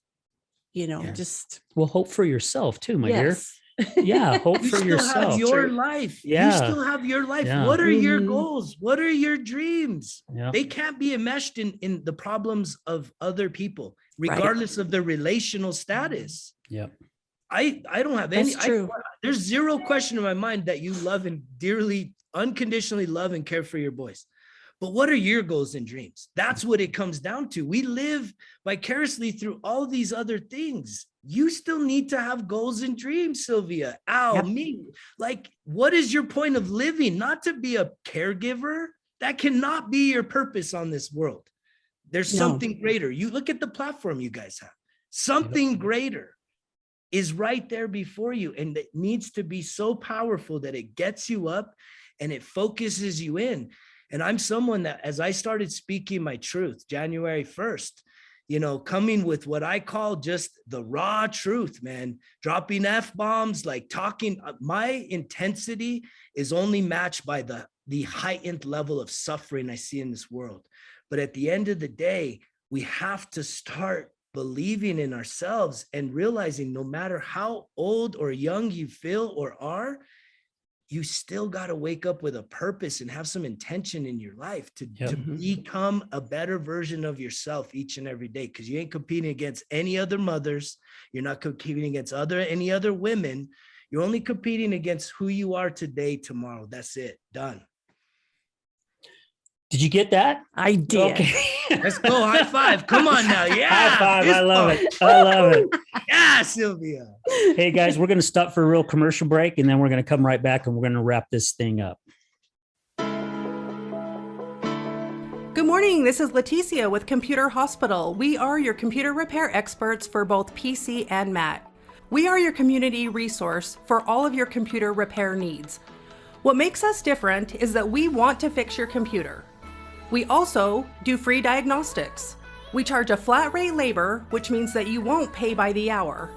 [SPEAKER 2] just.
[SPEAKER 1] Well, hope for yourself too, my dear.
[SPEAKER 2] Yes.
[SPEAKER 1] Yeah, hope
[SPEAKER 3] You
[SPEAKER 1] for
[SPEAKER 3] still
[SPEAKER 1] yourself.
[SPEAKER 3] have your life.
[SPEAKER 1] Yeah.
[SPEAKER 3] You still have your life.
[SPEAKER 1] Yeah.
[SPEAKER 3] What are your goals? What are your dreams?
[SPEAKER 1] Yeah.
[SPEAKER 3] They can't be enmeshed in the problems of other people, regardless of their relational status.
[SPEAKER 1] Yeah.
[SPEAKER 3] I don't have any.
[SPEAKER 2] That's true.
[SPEAKER 3] There's zero question in my mind that you love and dearly, unconditionally love and care for your boys. But what are your goals and dreams? That's what it comes down to. We live vicariously through all these other things. You still need to have goals and dreams, Sylvia. Me. Like, what is your point of living? Not to be a caregiver. That cannot be your purpose on this world. There's something greater. You look at the platform you guys have. Something greater is right there before you. And it needs to be so powerful that it gets you up and it focuses you in. And I'm someone that, as I started speaking my truth, January 1st, coming with what I call just the raw truth, man, dropping F-bombs, like talking, my intensity is only matched by the heightened level of suffering I see in this world. But at the end of the day, we have to start believing in ourselves and realizing no matter how old or young you feel or are, you still got to wake up with a purpose and have some intention in your life to become a better version of yourself each and every day. Because you ain't competing against any other mothers. You're not competing against any other women. You're only competing against who you are today, tomorrow. That's it. Done.
[SPEAKER 1] Did you get that?
[SPEAKER 2] I did.
[SPEAKER 1] Okay.
[SPEAKER 3] Let's go. High five. Come on now. Yeah.
[SPEAKER 1] High five. I love it. I love it.
[SPEAKER 3] Yeah, Sylvia.
[SPEAKER 1] Hey guys, we're going to stop for a real commercial break and then we're going to come right back and we're going to wrap this thing up.
[SPEAKER 7] Good morning. This is Leticia with Computer Hospital. We are your computer repair experts for both PC and Mac. We are your community resource for all of your computer repair needs. What makes us different is that we want to fix your computer. We also do free diagnostics. We charge a flat rate labor, which means that you won't pay by the hour.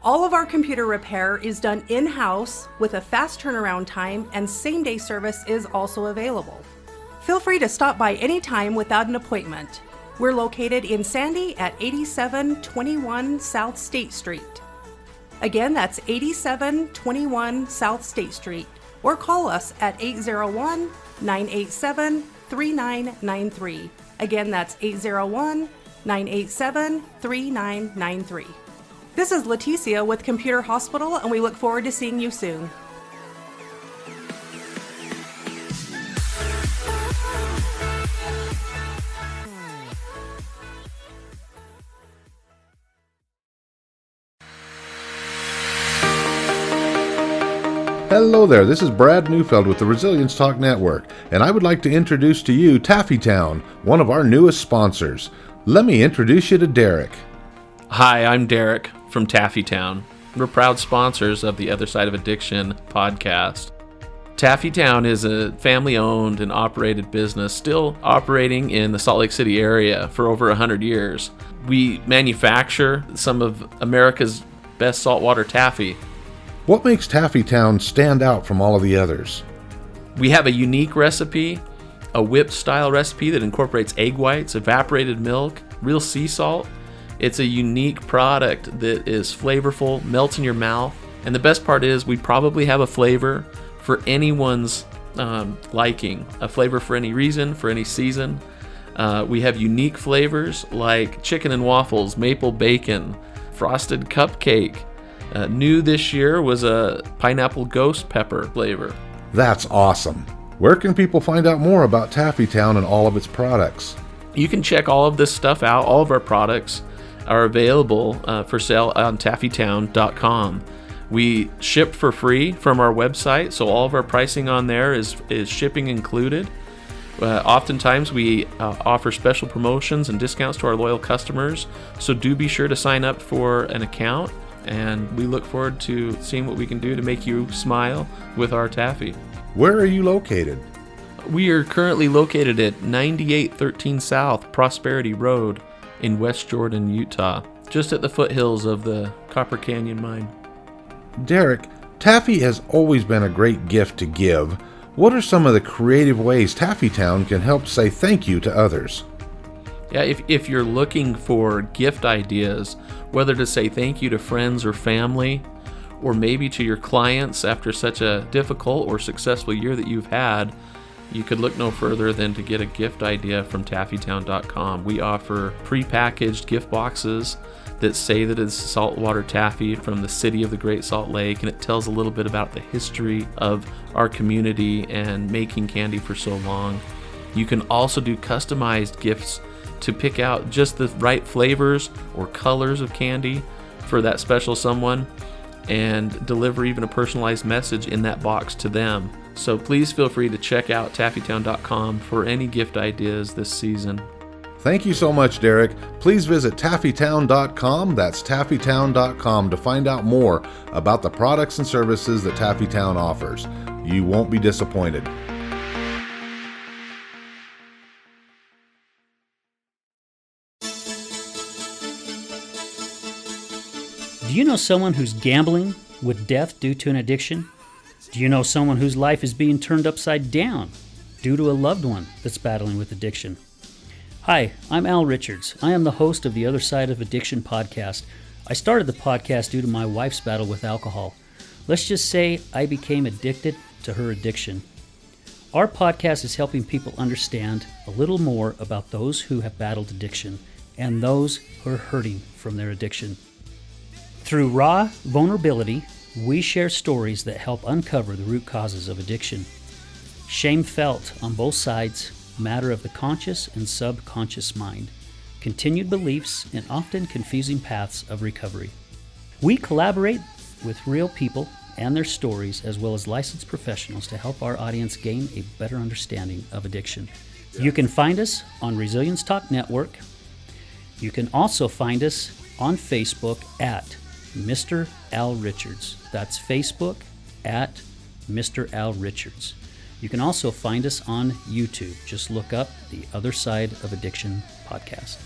[SPEAKER 7] All of our computer repair is done in-house with a fast turnaround time, and same-day service is also available. Feel free to stop by anytime without an appointment. We're located in Sandy at 8721 South State Street. Again, that's 8721 South State Street, or call us at 801-987-3993. Again, that's 801-987-3993. This is Leticia with Computer Hospital, and we look forward to seeing you soon.
[SPEAKER 6] Hello there, this is Brad Neufeld with the Resilience Talk Network, and I would like to introduce to you Taffy Town, one of our newest sponsors. Let me introduce you to Derek.
[SPEAKER 8] Hi, I'm Derek from Taffy Town. We're proud sponsors of the Other Side of Addiction podcast. Taffy Town is a family-owned and operated business still operating in the Salt Lake City area for over 100 years. We manufacture some of America's best saltwater taffy.
[SPEAKER 6] What makes Taffy Town stand out from all of the others?
[SPEAKER 8] We have a unique recipe, a whipped-style recipe that incorporates egg whites, evaporated milk, real sea salt. It's a unique product that is flavorful, melts in your mouth, and the best part is we probably have a flavor for anyone's liking, a flavor for any reason, for any season. We have unique flavors like chicken and waffles, maple bacon, frosted cupcake. New this year was a pineapple ghost pepper flavor.
[SPEAKER 6] That's awesome. Where can people find out more about Taffy Town and all of its products?
[SPEAKER 8] You can check all of this stuff out. All of our products are available for sale on taffytown.com. We ship for free from our website, so all of our pricing on there is shipping included. Oftentimes we offer special promotions and discounts to our loyal customers, so do be sure to sign up for an account. And we look forward to seeing what we can do to make you smile with our taffy.
[SPEAKER 6] Where are you located?
[SPEAKER 8] We are currently located at 9813 South Prosperity Road in West Jordan, Utah, just at the foothills of the Copper Canyon Mine.
[SPEAKER 6] Derek, taffy has always been a great gift to give. What are some of the creative ways Taffy Town can help say thank you to others?
[SPEAKER 8] Yeah, if you're looking for gift ideas, whether to say thank you to friends or family, or maybe to your clients after such a difficult or successful year that you've had, you could look no further than to get a gift idea from taffytown.com. We offer pre-packaged gift boxes that say that it's saltwater taffy from the city of the Great Salt Lake, and it tells a little bit about the history of our community and making candy for so long. You can also do customized gifts to pick out just the right flavors or colors of candy for that special someone and deliver even a personalized message in that box to them. So please feel free to check out taffytown.com for any gift ideas this season.
[SPEAKER 6] Thank you so much, Derek. Please visit taffytown.com, that's taffytown.com, to find out more about the products and services that Taffy Town offers. You won't be disappointed.
[SPEAKER 1] Do you know someone who's gambling with death due to an addiction? Do you know someone whose life is being turned upside down due to a loved one that's battling with addiction? Hi, I'm Al Richards. I am the host of the Other Side of Addiction podcast. I started the podcast due to my wife's battle with alcohol. Let's just say I became addicted to her addiction. Our podcast is helping people understand a little more about those who have battled addiction and those who are hurting from their addiction. Through raw vulnerability, we share stories that help uncover the root causes of addiction. Shame felt on both sides, matter of the conscious and subconscious mind, continued beliefs, and often confusing paths of recovery. We collaborate with real people and their stories, as well as licensed professionals, to help our audience gain a better understanding of addiction. You can find us on Resilience Talk Network. You can also find us on Facebook at Mr. Al Richards. That's Facebook at Mr. Al Richards. You can also find us on YouTube. Just look up the Other Side of Addiction podcast.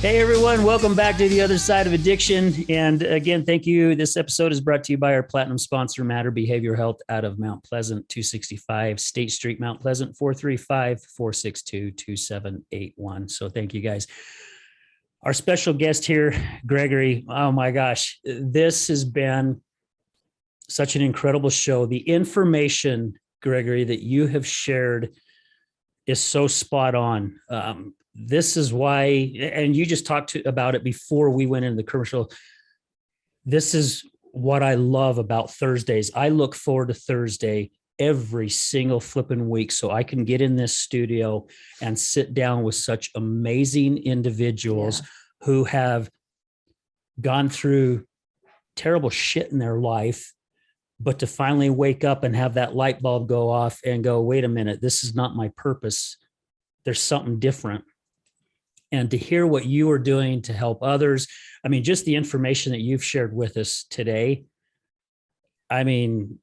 [SPEAKER 1] Hey everyone, welcome back to The Other Side of Addiction. And again, thank you. This episode is brought to you by our platinum sponsor, Matter Behavioral Health, out of Mount Pleasant, 265 State Street, Mount Pleasant, 435-462-2781. So thank you guys. Our special guest here, Gregory. Oh my gosh, this has been such an incredible show. The information, Gregory, that you have shared is so spot on. This is why, and you just talked about it before we went into the commercial. This is what I love about Thursdays. I look forward to Thursday every single flipping week so I can get in this studio and sit down with such amazing individuals who have gone through terrible shit in their life, but to finally wake up and have that light bulb go off and go, wait a minute, this is not my purpose. There's something different. And to hear what you are doing to help others. I mean, just the information that you've shared with us today. I mean,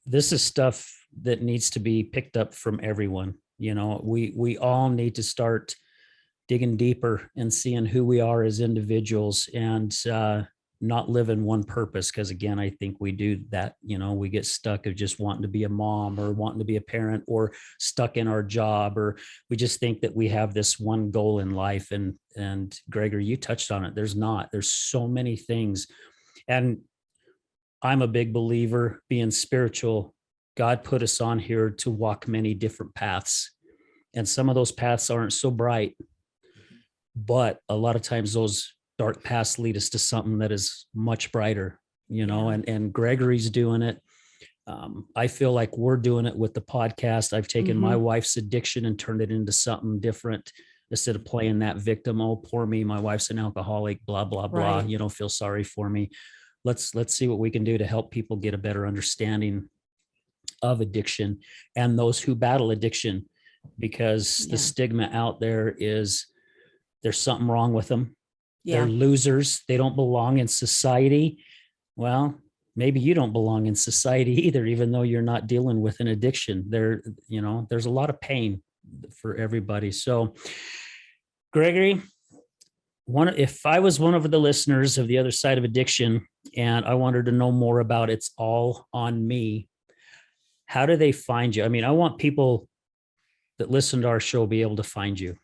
[SPEAKER 1] this is stuff that needs to be picked up from everyone. You know, we all need to start digging deeper and seeing who we are as individuals, and not live in one purpose. Because again, I think we do that. You know, we get stuck of just wanting to be a mom or wanting to be a parent, or stuck in our job, or we just think that we have this one goal in life. And Gregory, you touched on it. There's so many things. And I'm a big believer, being spiritual, God put us on here to walk many different paths. And some of those paths aren't so bright, but a lot of times those dark paths lead us to something that is much brighter, you know, and Gregory's doing it. I feel like we're doing it with the podcast. I've taken my wife's addiction and turned it into something different, instead of playing that victim. Oh, poor me, my wife's an alcoholic, blah, blah, blah, you know, feel sorry for me. Let's see what we can do to help people get a better understanding of addiction and those who battle addiction, because the stigma out there is there's something wrong with them. They're losers. They don't belong in society. Well, maybe you don't belong in society either, even though you're not dealing with an addiction. You know, there's a lot of pain for everybody. So, Gregory, if I was one of the listeners of The Other Side of Addiction and I wanted to know more about It's All on Me, how do they find you? I mean, I want people that listen to our show be able to find you.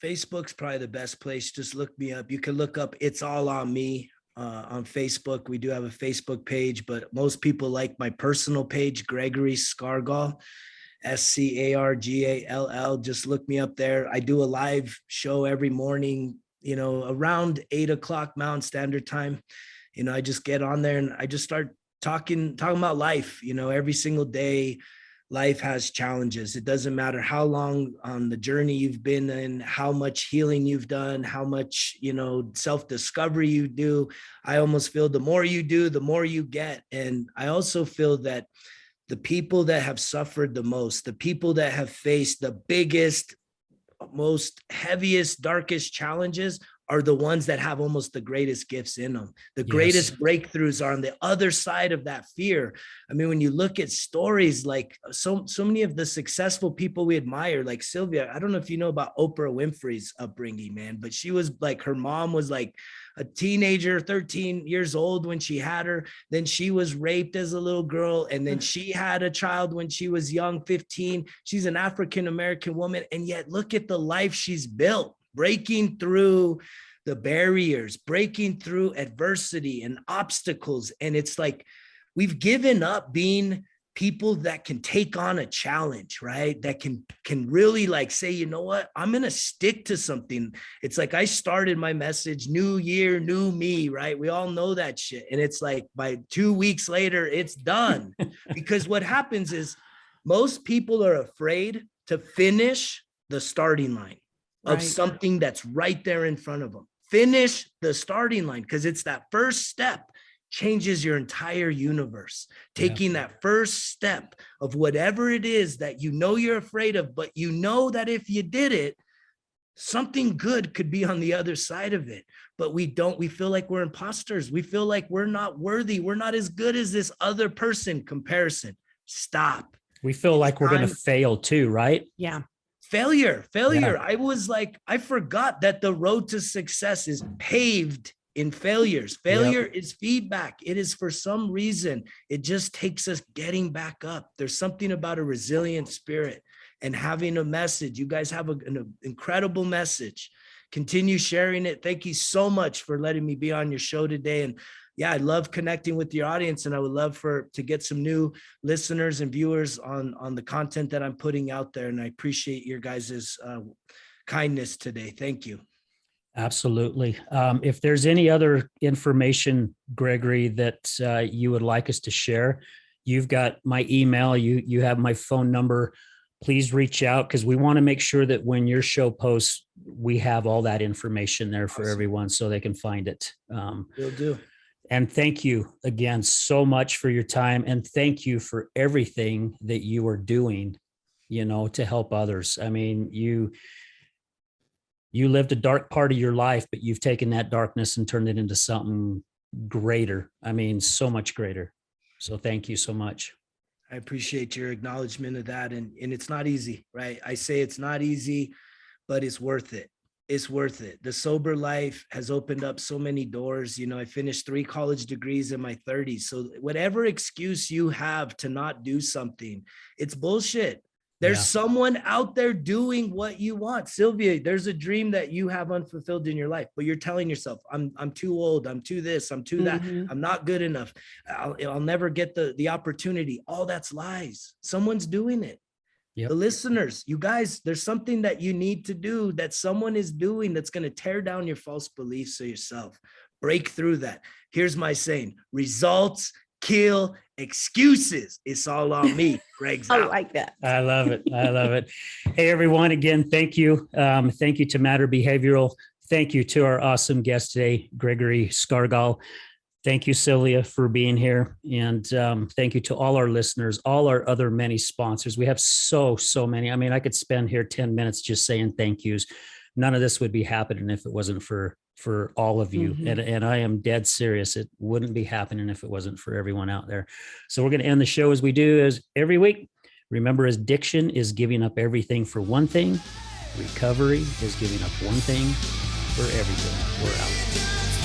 [SPEAKER 3] Facebook's probably the best place. Just look me up. You can look up It's All on Me on Facebook. We do have a Facebook page, but most people like my personal page, Gregory Scargall, Scargall. Just look me up there. I do a live show every morning, you know, around 8:00 Mountain Standard Time. You know, I just get on there and I just start talking about life. You know, every single day, life has challenges. It doesn't matter how long on the journey you've been in, how much healing you've done, how much, you know, self-discovery you do. I almost feel the more you do, the more you get. And I also feel that the people that have suffered the most, the people that have faced the biggest, most heaviest, darkest challenges are the ones that have almost the greatest gifts in them. The greatest breakthroughs are on the other side of that fear. I mean, when you look at stories like so many of the successful people we admire, like Sylvia, I don't know if you know about Oprah Winfrey's upbringing, man, but she was like, her mom was like a teenager, 13 years old when she had her. Then she was raped as a little girl. And then she had a child when she was young, 15. She's an African-American woman. And yet look at the life she's built, breaking through the barriers, breaking through adversity and obstacles. And it's like, we've given up being people that can take on a challenge, right? That can really like say, you know what, I'm going to stick to something. It's like I started my message, new year, new me, right? We all know that shit. And it's like by 2 weeks later, it's done. Because what happens is most people are afraid to finish the starting line of something that's right there in front of them. Finish the starting line, because it's that first step changes your entire universe. Taking that first step of whatever it is that you know you're afraid of, but you know that if you did it, something good could be on the other side of it. But we feel like we're imposters. We feel like we're not worthy. We're not as good as this other person comparison. Stop.
[SPEAKER 1] We feel like we're going to fail too, right?
[SPEAKER 2] Yeah.
[SPEAKER 3] Failure.
[SPEAKER 1] Yeah.
[SPEAKER 3] I was like, I forgot that the road to success is paved in failures. Failure is feedback. It is, for some reason, it just takes us getting back up. There's something about a resilient spirit and having a message. You guys have an incredible message. Continue sharing it. Thank you so much for letting me be on your show today. And yeah, I love connecting with your audience, and I would love to get some new listeners and viewers on the content that I'm putting out there. And I appreciate your guys' kindness today. Thank you.
[SPEAKER 1] Absolutely. If there's any other information, Gregory, that you would like us to share, you've got my email, you have my phone number. Please reach out, because we want to make sure that when your show posts, we have all that information there for everyone so they can find it.
[SPEAKER 3] Will do.
[SPEAKER 1] And thank you again so much for your time. And thank you for everything that you are doing, to help others. I mean, you lived a dark part of your life, but you've taken that darkness and turned it into something greater. I mean, so much greater. So thank you so much.
[SPEAKER 3] I appreciate your acknowledgement of that. And it's not easy, right? I say it's not easy, but it's worth it. It's worth it. The sober life has opened up so many doors. I finished 3 college degrees in my 30s. So whatever excuse you have to not do something, it's bullshit. There's someone out there doing what you want. Sylvia, there's a dream that you have unfulfilled in your life, but you're telling yourself, I'm too old. I'm too this, I'm too that. I'm not good enough. I'll never get the opportunity. All that's lies. Someone's doing it. Yep. The listeners, you guys, there's something that you need to do that someone is doing that's going to tear down your false beliefs of yourself. Break through that. Here's my saying: results kill excuses. It's all on me. Greg's out.
[SPEAKER 2] I like that.
[SPEAKER 1] I love it. I love it. Hey, everyone. Again, thank you. Thank you to Matter Behavioral. Thank you to our awesome guest today, Gregory Scargall. Thank you, Sylvia, for being here. And thank you to all our listeners, all our other many sponsors. We have so many. I mean, I could spend here 10 minutes just saying thank yous. None of this would be happening if it wasn't for all of you. And I am dead serious. It wouldn't be happening if it wasn't for everyone out there. So we're going to end the show as we do as every week. Remember, addiction is giving up everything for one thing. Recovery is giving up one thing for everything. We're out.